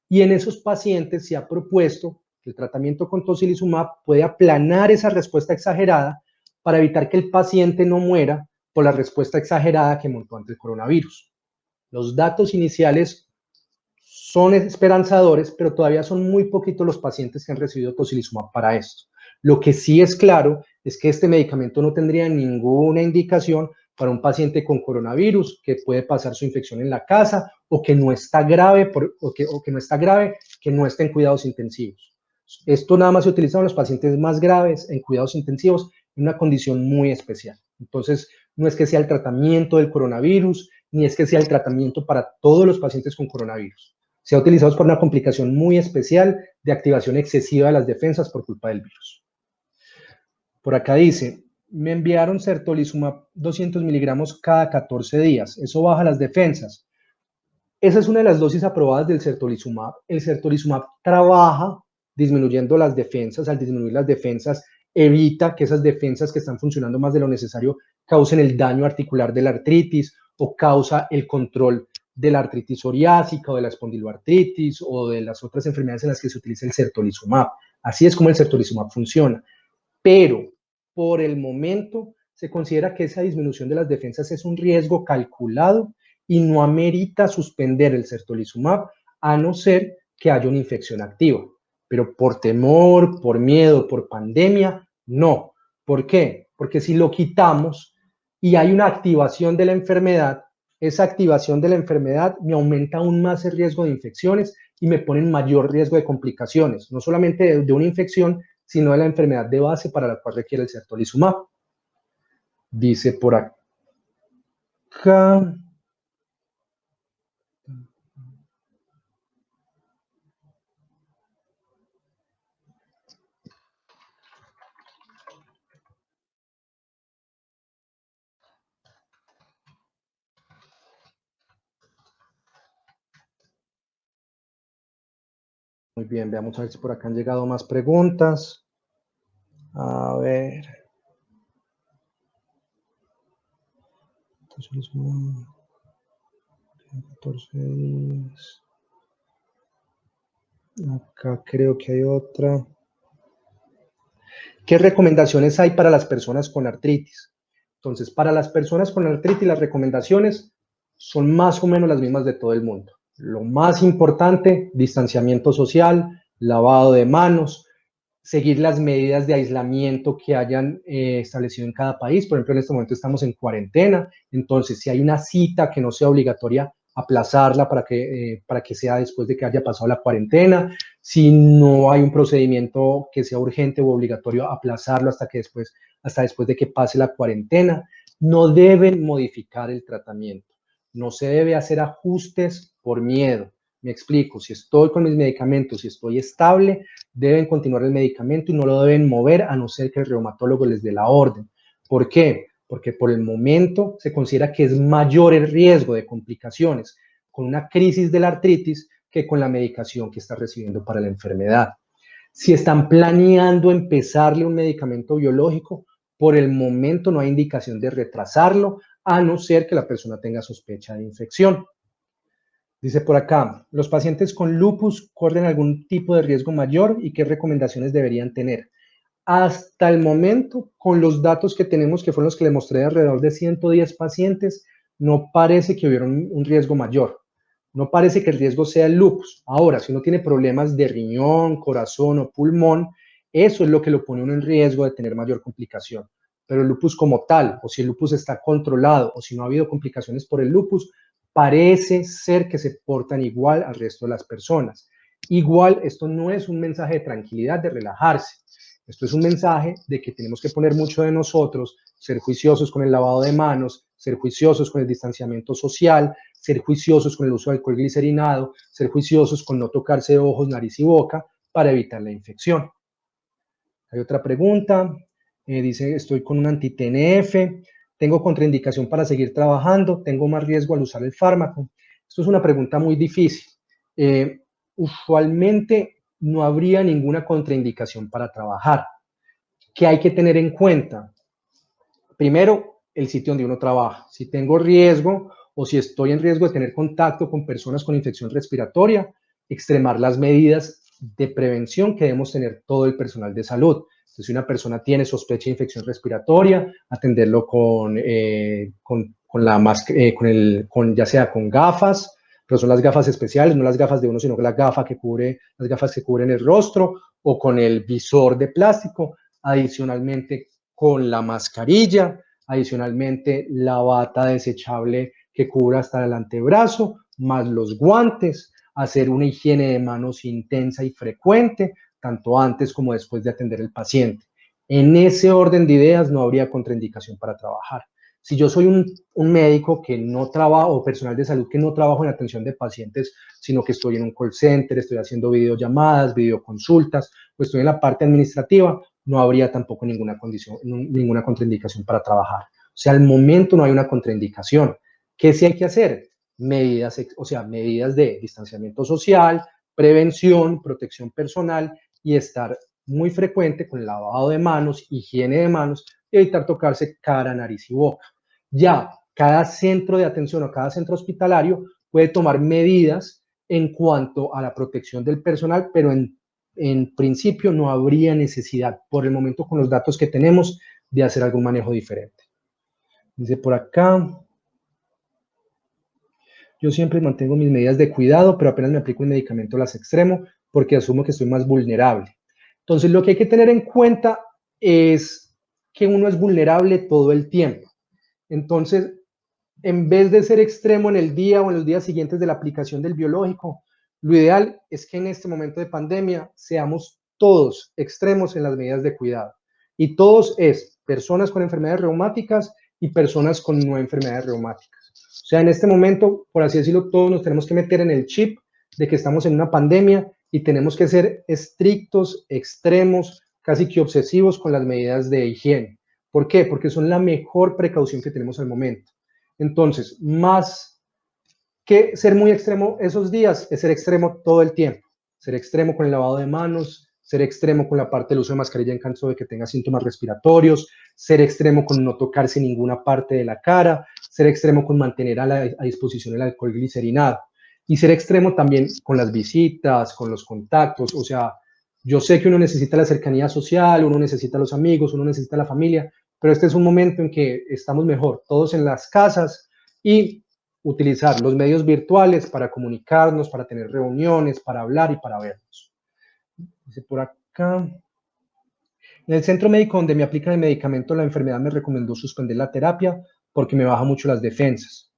Y en esos pacientes se ha propuesto que el tratamiento con tocilizumab puede aplanar esa respuesta exagerada para evitar que el paciente no muera por la respuesta exagerada que montó ante el coronavirus. Los datos iniciales son esperanzadores, pero todavía son muy poquitos los pacientes que han recibido tocilizumab para esto. Lo que sí es claro es que este medicamento no tendría ninguna indicación para un paciente con coronavirus que puede pasar su infección en la casa o que no está grave, que no está en cuidados intensivos. Esto nada más se utiliza en los pacientes más graves en cuidados intensivos en una condición muy especial. Entonces, no es que sea el tratamiento del coronavirus, ni es que sea el tratamiento para todos los pacientes con coronavirus. Se ha utilizado por una complicación muy especial de activación excesiva de las defensas por culpa del virus. Por acá dice, me enviaron certolizumab 200 miligramos cada 14 días. Eso baja las defensas. Esa es una de las dosis aprobadas del certolizumab. El certolizumab trabaja disminuyendo las defensas. Al disminuir las defensas, evita que esas defensas que están funcionando más de lo necesario causen el daño articular de la artritis o causa el control de la artritis psoriásica o de la espondiloartritis o de las otras enfermedades en las que se utiliza el certolizumab. Así es como el certolizumab funciona. Pero por el momento se considera que esa disminución de las defensas es un riesgo calculado y no amerita suspender el certolizumab a no ser que haya una infección activa. Pero por temor, por miedo, por pandemia, no. ¿Por qué? Porque si lo quitamos y hay una activación de la enfermedad, esa activación de la enfermedad me aumenta aún más el riesgo de infecciones y me pone en mayor riesgo de complicaciones, no solamente de una infección, sino de la enfermedad de base para la cual requiere el certolizumab. Dice por acá. Muy bien, veamos a ver si por acá han llegado más preguntas. A ver. 14 días. Acá creo que hay otra. ¿Qué recomendaciones hay para las personas con artritis? Entonces, para las personas con artritis, las recomendaciones son más o menos las mismas de todo el mundo. Lo más importante, distanciamiento social, lavado de manos, seguir las medidas de aislamiento que hayan establecido en cada país. Por ejemplo, en este momento estamos en cuarentena, entonces si hay una cita que no sea obligatoria, aplazarla para que sea después de que haya pasado la cuarentena. Si no hay un procedimiento que sea urgente o obligatorio, aplazarlo hasta después de que pase la cuarentena. No deben modificar el tratamiento. No se debe hacer ajustes por miedo. Me explico, si estoy con mis medicamentos, si estoy estable, deben continuar el medicamento y no lo deben mover a no ser que el reumatólogo les dé la orden. ¿Por qué? Porque por el momento se considera que es mayor el riesgo de complicaciones con una crisis de la artritis que con la medicación que está recibiendo para la enfermedad. Si están planeando empezarle un medicamento biológico, por el momento no hay indicación de retrasarlo, a no ser que la persona tenga sospecha de infección. Dice por acá, ¿los pacientes con lupus corren algún tipo de riesgo mayor y qué recomendaciones deberían tener? Hasta el momento, con los datos que tenemos, que fueron los que le mostré de alrededor de 110 pacientes, no parece que hubiera un riesgo mayor. No parece que el riesgo sea el lupus. Ahora, si uno tiene problemas de riñón, corazón o pulmón, eso es lo que lo pone uno en riesgo de tener mayor complicación. Pero el lupus como tal, o si el lupus está controlado, o si no ha habido complicaciones por el lupus, parece ser que se portan igual al resto de las personas. Igual, esto no es un mensaje de tranquilidad, de relajarse. Esto es un mensaje de que tenemos que poner mucho de nosotros, ser juiciosos con el lavado de manos, ser juiciosos con el distanciamiento social, ser juiciosos con el uso de alcohol glicerinado, ser juiciosos con no tocarse ojos, nariz y boca para evitar la infección. Hay otra pregunta, dice, estoy con un anti-TNF, tengo contraindicación para seguir trabajando, tengo más riesgo al usar el fármaco. Esto es una pregunta muy difícil. Usualmente no habría ninguna contraindicación para trabajar. ¿Qué hay que tener en cuenta? Primero, el sitio donde uno trabaja. Si tengo riesgo o si estoy en riesgo de tener contacto con personas con infección respiratoria, extremar las medidas de prevención que debemos tener todo el personal de salud. Entonces, si una persona tiene sospecha de infección respiratoria, atenderlo ya sea con gafas, pero son las gafas especiales, no las gafas de uno, sino las gafas que cubren el rostro, o con el visor de plástico, adicionalmente con la mascarilla, adicionalmente la bata desechable que cubra hasta el antebrazo, más los guantes, hacer una higiene de manos intensa y frecuente, tanto antes como después de atender al paciente. En ese orden de ideas no habría contraindicación para trabajar. Si yo soy un médico que no trabajo, o personal de salud que no trabajo en atención de pacientes, sino que estoy en un call center, estoy haciendo videollamadas, videoconsultas, o estoy en la parte administrativa, no habría tampoco ninguna contraindicación para trabajar. O sea, al momento no hay una contraindicación. ¿Qué sí hay que hacer? Medidas de distanciamiento social, prevención, protección personal y estar muy frecuente con el lavado de manos, higiene de manos y evitar tocarse cara, nariz y boca. Ya cada centro de atención o cada centro hospitalario puede tomar medidas en cuanto a la protección del personal, pero en principio no habría necesidad, por el momento con los datos que tenemos, de hacer algún manejo diferente. Dice por acá, yo siempre mantengo mis medidas de cuidado, pero apenas me aplico un medicamento las extremo porque asumo que estoy más vulnerable. Entonces, lo que hay que tener en cuenta es que uno es vulnerable todo el tiempo. Entonces, en vez de ser extremo en el día o en los días siguientes de la aplicación del biológico, lo ideal es que en este momento de pandemia seamos todos extremos en las medidas de cuidado. Y todos es personas con enfermedades reumáticas y personas con no enfermedades reumáticas. O sea, en este momento, por así decirlo, todos nos tenemos que meter en el chip de que estamos en una pandemia y tenemos que ser estrictos, extremos, casi que obsesivos con las medidas de higiene. ¿Por qué? Porque son la mejor precaución que tenemos al momento. Entonces, más que ser muy extremo esos días, es ser extremo todo el tiempo. Ser extremo con el lavado de manos, ser extremo con la parte del uso de mascarilla en caso de que tenga síntomas respiratorios, ser extremo con no tocarse ninguna parte de la cara, ser extremo con mantener a disposición el alcohol glicerinado y ser extremo también con las visitas, con los contactos. O sea, yo sé que uno necesita la cercanía social, uno necesita los amigos, uno necesita la familia, pero este es un momento en que estamos mejor todos en las casas y utilizar los medios virtuales para comunicarnos, para tener reuniones, para hablar y para vernos. Dice por acá, en el centro médico donde me aplican el medicamento, la enfermedad me recomendó suspender la terapia porque me baja mucho las defensas.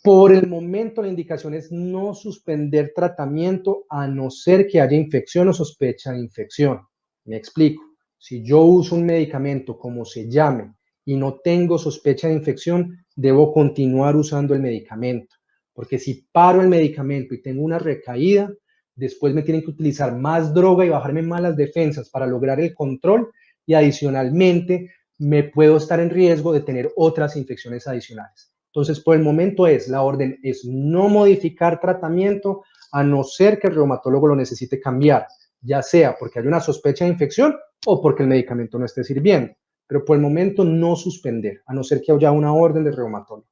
Por el momento, la indicación es no suspender tratamiento a no ser que haya infección o sospecha de infección. Me explico. Si yo uso un medicamento como se llame y no tengo sospecha de infección, debo continuar usando el medicamento. Porque si paro el medicamento y tengo una recaída, después me tienen que utilizar más droga y bajarme más las defensas para lograr el control y adicionalmente me puedo estar en riesgo de tener otras infecciones adicionales. Entonces, por el momento la orden es no modificar tratamiento a no ser que el reumatólogo lo necesite cambiar, ya sea porque hay una sospecha de infección o porque el medicamento no esté sirviendo. Pero por el momento no suspender, a no ser que haya una orden del reumatólogo.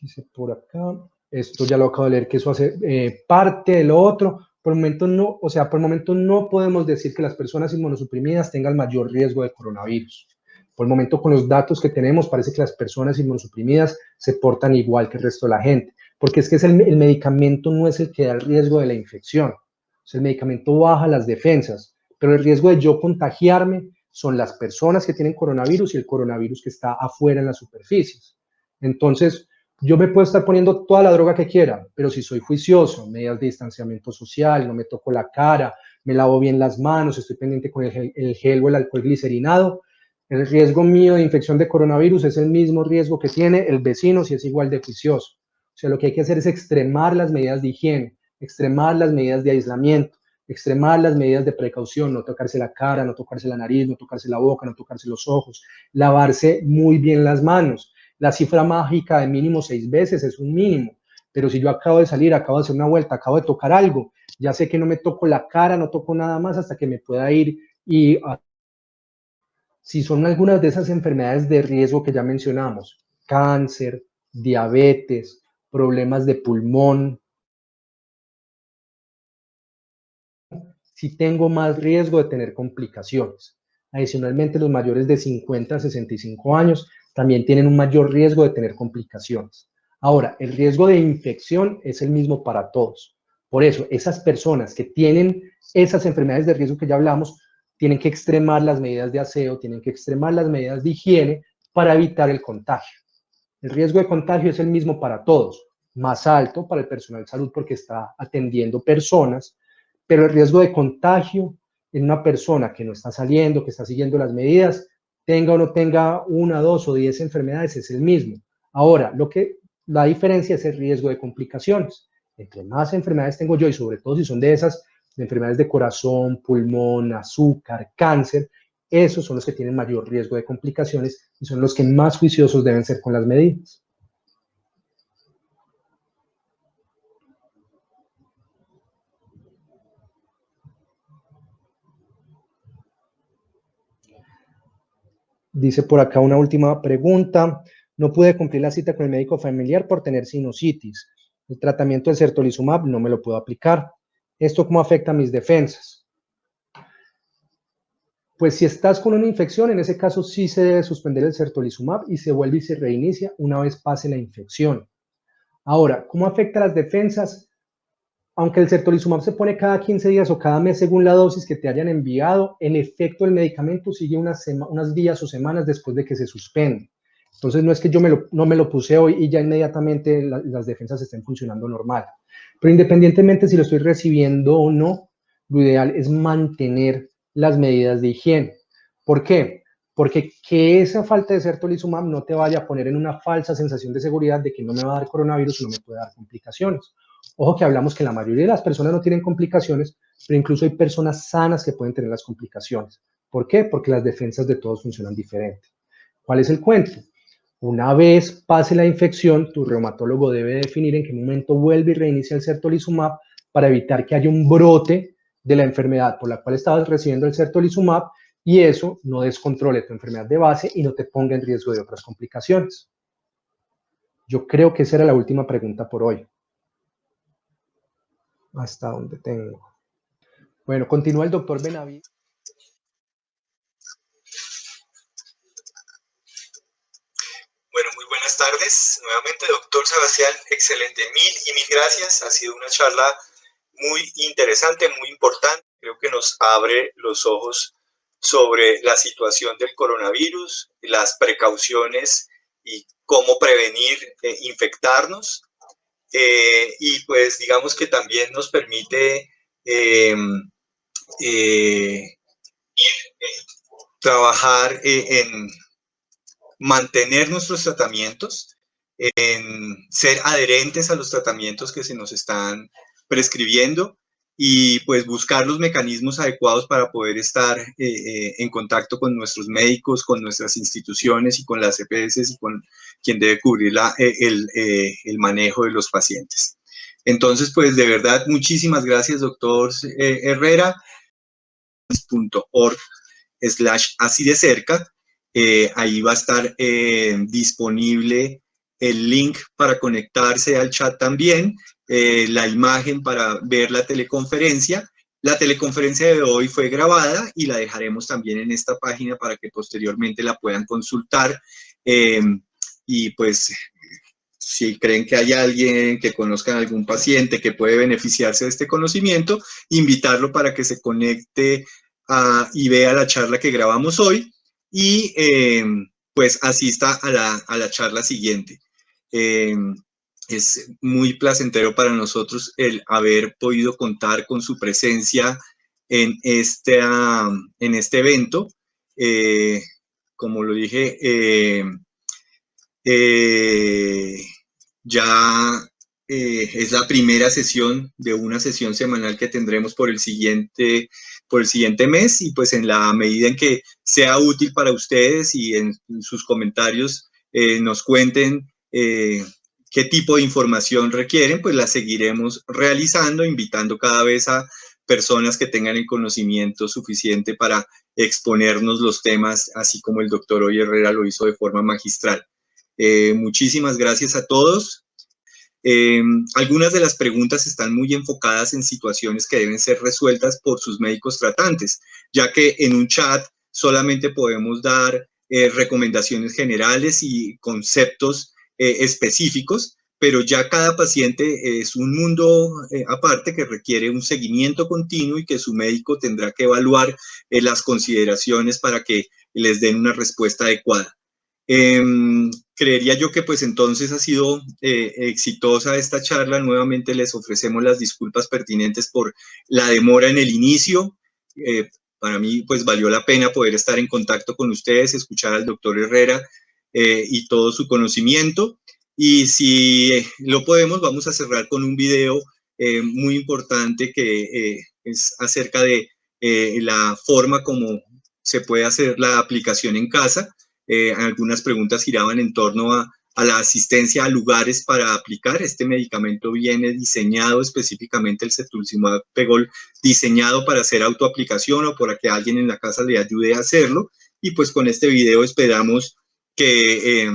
Dice por acá, esto ya lo acabo de leer, que eso hace parte de lo otro. Por el momento no, o sea, por el momento no podemos decir que las personas inmunosuprimidas tengan mayor riesgo de coronavirus. Por el momento, con los datos que tenemos, parece que las personas inmunosuprimidas se portan igual que el resto de la gente. porque es que el medicamento no es el que da el riesgo de la infección. O sea, el medicamento baja las defensas, pero el riesgo de yo contagiarme son las personas que tienen coronavirus y el coronavirus que está afuera en las superficies. Entonces, yo me puedo estar poniendo toda la droga que quiera, pero si soy juicioso, medidas de distanciamiento social, no me toco la cara, me lavo bien las manos, estoy pendiente con el gel o el alcohol glicerinado, el riesgo mío de infección de coronavirus es el mismo riesgo que tiene el vecino si es igual de juicioso. O sea, lo que hay que hacer es extremar las medidas de higiene, extremar las medidas de aislamiento, extremar las medidas de precaución, no tocarse la cara, no tocarse la nariz, no tocarse la boca, no tocarse los ojos, lavarse muy bien las manos. La cifra mágica de mínimo 6 veces es un mínimo, pero si yo acabo de salir, acabo de hacer una vuelta, acabo de tocar algo, ya sé que no me toco la cara, no toco nada más hasta que me pueda ir y si son algunas de esas enfermedades de riesgo que ya mencionamos, cáncer, diabetes, problemas de pulmón, si tengo más riesgo de tener complicaciones. Adicionalmente, los mayores de 50 a 65 años también tienen un mayor riesgo de tener complicaciones. Ahora, el riesgo de infección es el mismo para todos. Por eso, esas personas que tienen esas enfermedades de riesgo que ya hablamos, tienen que extremar las medidas de aseo, tienen que extremar las medidas de higiene para evitar el contagio. El riesgo de contagio es el mismo para todos, más alto para el personal de salud porque está atendiendo personas, pero el riesgo de contagio en una persona que no está saliendo, que está siguiendo las medidas, tenga o no tenga 1, 2 o 10 enfermedades, es el mismo. Ahora, la diferencia es el riesgo de complicaciones. Entre más enfermedades tengo yo, y sobre todo si son de esas de enfermedades de corazón, pulmón, azúcar, cáncer, esos son los que tienen mayor riesgo de complicaciones y son los que más juiciosos deben ser con las medidas. Dice por acá una última pregunta. No pude cumplir la cita con el médico familiar por tener sinusitis. El tratamiento del certolizumab no me lo puedo aplicar. ¿Esto cómo afecta a mis defensas? Pues si estás con una infección, en ese caso sí se debe suspender el certolizumab y se vuelve y se reinicia una vez pase la infección. Ahora, ¿cómo afecta a las defensas? Aunque el certolizumab se pone cada 15 días o cada mes según la dosis que te hayan enviado, en efecto el medicamento sigue unas días o semanas después de que se suspende. Entonces no es que yo no me lo puse hoy y ya inmediatamente las defensas estén funcionando normal. Pero independientemente si lo estoy recibiendo o no, lo ideal es mantener las medidas de higiene. ¿Por qué? Porque que esa falta de certolizumab no te vaya a poner en una falsa sensación de seguridad de que no me va a dar coronavirus o no me puede dar complicaciones. Ojo que hablamos que la mayoría de las personas no tienen complicaciones, pero incluso hay personas sanas que pueden tener las complicaciones. ¿Por qué? Porque las defensas de todos funcionan diferente. ¿Cuál es el cuento? Una vez pase la infección, tu reumatólogo debe definir en qué momento vuelve y reinicia el certolizumab para evitar que haya un brote de la enfermedad por la cual estabas recibiendo el certolizumab y eso no descontrole tu enfermedad de base y no te ponga en riesgo de otras complicaciones. Yo creo que esa era la última pregunta por hoy. Hasta donde tengo. Bueno, continúa el doctor Benavides. Bueno, muy buenas tardes. Nuevamente, doctor Sebastián, excelente. Mil gracias. Ha sido una charla muy interesante, muy importante. Creo que nos abre los ojos sobre la situación del coronavirus, las precauciones y cómo prevenir infectarnos. Y pues digamos que también nos permite trabajar en mantener nuestros tratamientos, en ser adherentes a los tratamientos que se nos están prescribiendo y pues buscar los mecanismos adecuados para poder estar en contacto con nuestros médicos, con nuestras instituciones y con las EPS y con quien debe cubrir el manejo de los pacientes. Entonces, pues de verdad, muchísimas gracias, doctor Herrera. .org/así de cerca. Ahí va a estar disponible el link para conectarse al chat también, la imagen para ver la teleconferencia. La teleconferencia de hoy fue grabada y la dejaremos también en esta página para que posteriormente la puedan consultar. Y pues si creen que hay alguien que conozcan algún paciente que puede beneficiarse de este conocimiento, invitarlo para que se conecte y vea la charla que grabamos hoy y pues asista a la charla siguiente. Es muy placentero para nosotros el haber podido contar con su presencia en este evento. Como lo dije, ya es la primera sesión de una sesión semanal que tendremos por el siguiente mes, y pues en la medida en que sea útil para ustedes y en sus comentarios nos cuenten qué tipo de información requieren, pues la seguiremos realizando, invitando cada vez a personas que tengan el conocimiento suficiente para exponernos los temas, así como el doctor Hoy Herrera lo hizo de forma magistral. Muchísimas gracias a todos. Algunas de las preguntas están muy enfocadas en situaciones que deben ser resueltas por sus médicos tratantes, ya que en un chat solamente podemos dar recomendaciones generales y conceptos específicos, pero ya cada paciente es un mundo aparte que requiere un seguimiento continuo y que su médico tendrá que evaluar las consideraciones para que les den una respuesta adecuada. Creería yo que pues entonces ha sido exitosa esta charla. Nuevamente les ofrecemos las disculpas pertinentes por la demora en el inicio. Para mí pues valió la pena poder estar en contacto con ustedes, escuchar al doctor Herrera y todo su conocimiento. Y si lo podemos, vamos a cerrar con un video muy importante que es acerca de la forma como se puede hacer la aplicación en casa. Algunas preguntas giraban en torno a la asistencia a lugares para aplicar. Este medicamento viene diseñado específicamente, el cetulizumab pegol, diseñado para hacer autoaplicación o para que alguien en la casa le ayude a hacerlo. Y pues con este video esperamos que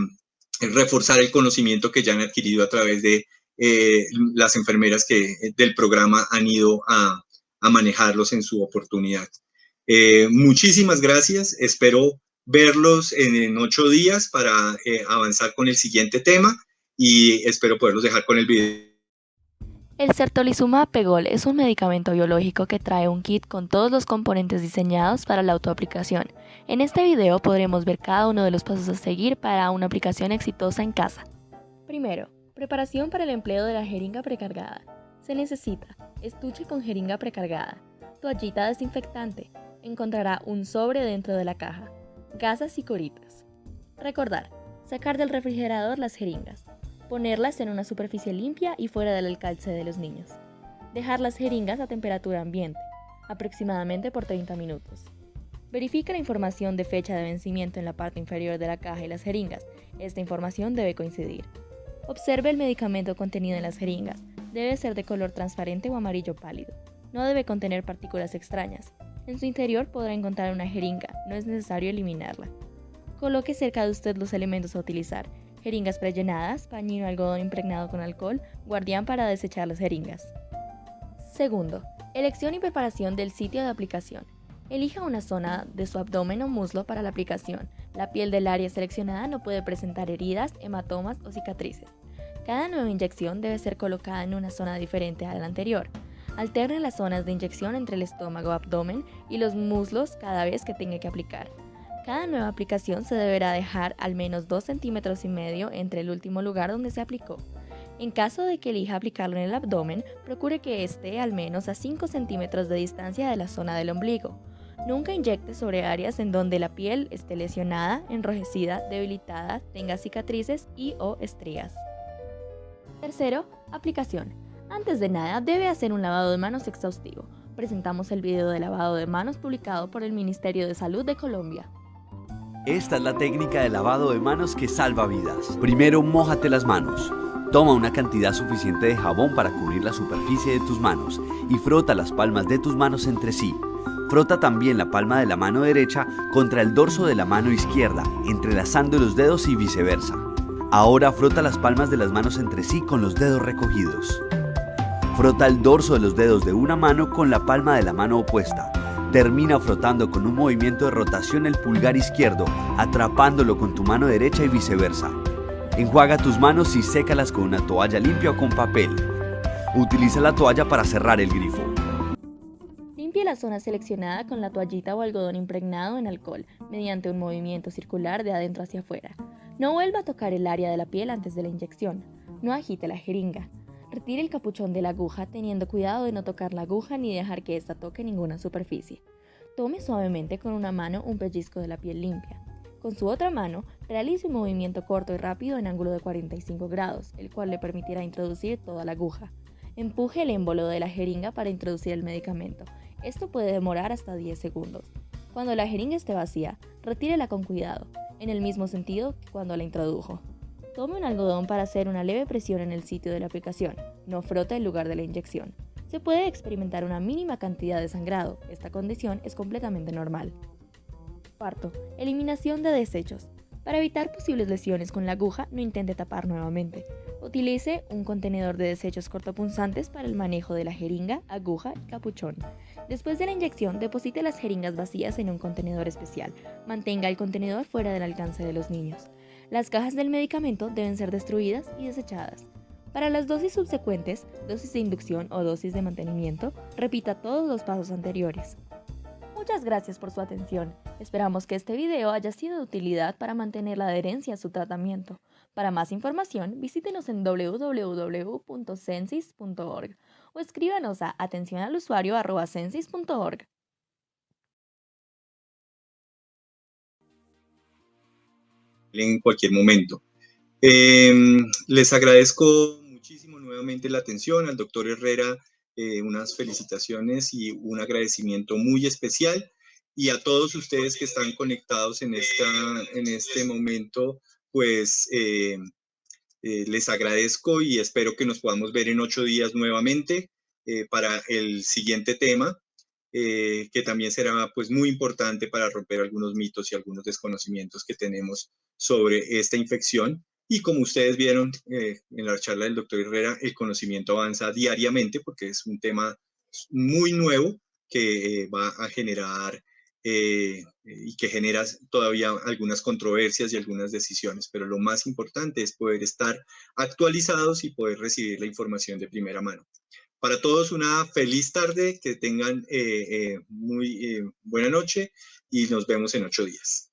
reforzar el conocimiento que ya han adquirido a través de las enfermeras que del programa han ido a manejarlos en su oportunidad. Muchísimas gracias. Espero verlos en 8 días para avanzar con el siguiente tema y espero poderlos dejar con el video. El cetulizumab pegol es un medicamento biológico que trae un kit con todos los componentes diseñados para la autoaplicación. En este video podremos ver cada uno de los pasos a seguir para una aplicación exitosa en casa. Primero, preparación para el empleo de la jeringa precargada. Se necesita estuche con jeringa precargada, toallita desinfectante, encontrará un sobre dentro de la caja, gasas y coritas. Recordar, sacar del refrigerador las jeringas, ponerlas en una superficie limpia y fuera del alcance de los niños. Dejar las jeringas a temperatura ambiente, aproximadamente por 30 minutos. Verifica la información de fecha de vencimiento en la parte inferior de la caja y las jeringas. Esta información debe coincidir. Observe el medicamento contenido en las jeringas. Debe ser de color transparente o amarillo pálido. No debe contener partículas extrañas. En su interior podrá encontrar una jeringa, no es necesario eliminarla. Coloque cerca de usted los elementos a utilizar: jeringas prellenadas, paño o algodón impregnado con alcohol, guardián para desechar las jeringas. Segundo, elección y preparación del sitio de aplicación. Elija una zona de su abdomen o muslo para la aplicación. La piel del área seleccionada no puede presentar heridas, hematomas o cicatrices. Cada nueva inyección debe ser colocada en una zona diferente a la anterior. Alterne las zonas de inyección entre el estómago, abdomen y los muslos cada vez que tenga que aplicar. Cada nueva aplicación se deberá dejar al menos 2,5 centímetros entre el último lugar donde se aplicó. En caso de que elija aplicarlo en el abdomen, procure que esté al menos a 5 centímetros de distancia de la zona del ombligo. Nunca inyecte sobre áreas en donde la piel esté lesionada, enrojecida, debilitada, tenga cicatrices y/o estrías. Tercero, aplicación. Antes de nada, debe hacer un lavado de manos exhaustivo. Presentamos el video de lavado de manos publicado por el Ministerio de Salud de Colombia. Esta es la técnica de lavado de manos que salva vidas. Primero, mójate las manos. Toma una cantidad suficiente de jabón para cubrir la superficie de tus manos y frota las palmas de tus manos entre sí. Frota también la palma de la mano derecha contra el dorso de la mano izquierda, entrelazando los dedos y viceversa. Ahora frota las palmas de las manos entre sí con los dedos recogidos. Frota el dorso de los dedos de una mano con la palma de la mano opuesta. Termina frotando con un movimiento de rotación el pulgar izquierdo, atrapándolo con tu mano derecha y viceversa. Enjuaga tus manos y sécalas con una toalla limpia o con papel. Utiliza la toalla para cerrar el grifo. Limpie la zona seleccionada con la toallita o algodón impregnado en alcohol, mediante un movimiento circular de adentro hacia afuera. No vuelva a tocar el área de la piel antes de la inyección. No agite la jeringa. Retire el capuchón de la aguja teniendo cuidado de no tocar la aguja ni dejar que ésta toque ninguna superficie. Tome suavemente con una mano un pellizco de la piel limpia. Con su otra mano, realice un movimiento corto y rápido en ángulo de 45 grados, el cual le permitirá introducir toda la aguja. Empuje el émbolo de la jeringa para introducir el medicamento. Esto puede demorar hasta 10 segundos. Cuando la jeringa esté vacía, retírela con cuidado, en el mismo sentido que cuando la introdujo. Tome un algodón para hacer una leve presión en el sitio de la aplicación. No frote el lugar de la inyección. Se puede experimentar una mínima cantidad de sangrado. Esta condición es completamente normal. Cuarto, eliminación de desechos. Para evitar posibles lesiones con la aguja, no intente tapar nuevamente. Utilice un contenedor de desechos cortopunzantes para el manejo de la jeringa, aguja y capuchón. Después de la inyección, deposite las jeringas vacías en un contenedor especial. Mantenga el contenedor fuera del alcance de los niños. Las cajas del medicamento deben ser destruidas y desechadas. Para las dosis subsecuentes, dosis de inducción o dosis de mantenimiento, repita todos los pasos anteriores. Muchas gracias por su atención. Esperamos que este video haya sido de utilidad para mantener la adherencia a su tratamiento. Para más información, visítenos en www.censis.org o escríbanos a atencionalusuario@censis.org. En cualquier momento. Les agradezco muchísimo nuevamente la atención al doctor Herrera, unas felicitaciones y un agradecimiento muy especial, y a todos ustedes que están conectados en este momento, pues les agradezco y espero que nos podamos ver en 8 días nuevamente para el siguiente tema, que también será pues muy importante para romper algunos mitos y algunos desconocimientos que tenemos sobre esta infección. Y como ustedes vieron en la charla del doctor Herrera, el conocimiento avanza diariamente porque es un tema muy nuevo que va a generar y que genera todavía algunas controversias y algunas decisiones, pero lo más importante es poder estar actualizados y poder recibir la información de primera mano. Para todos una feliz tarde, que tengan muy buena noche y nos vemos en 8 días.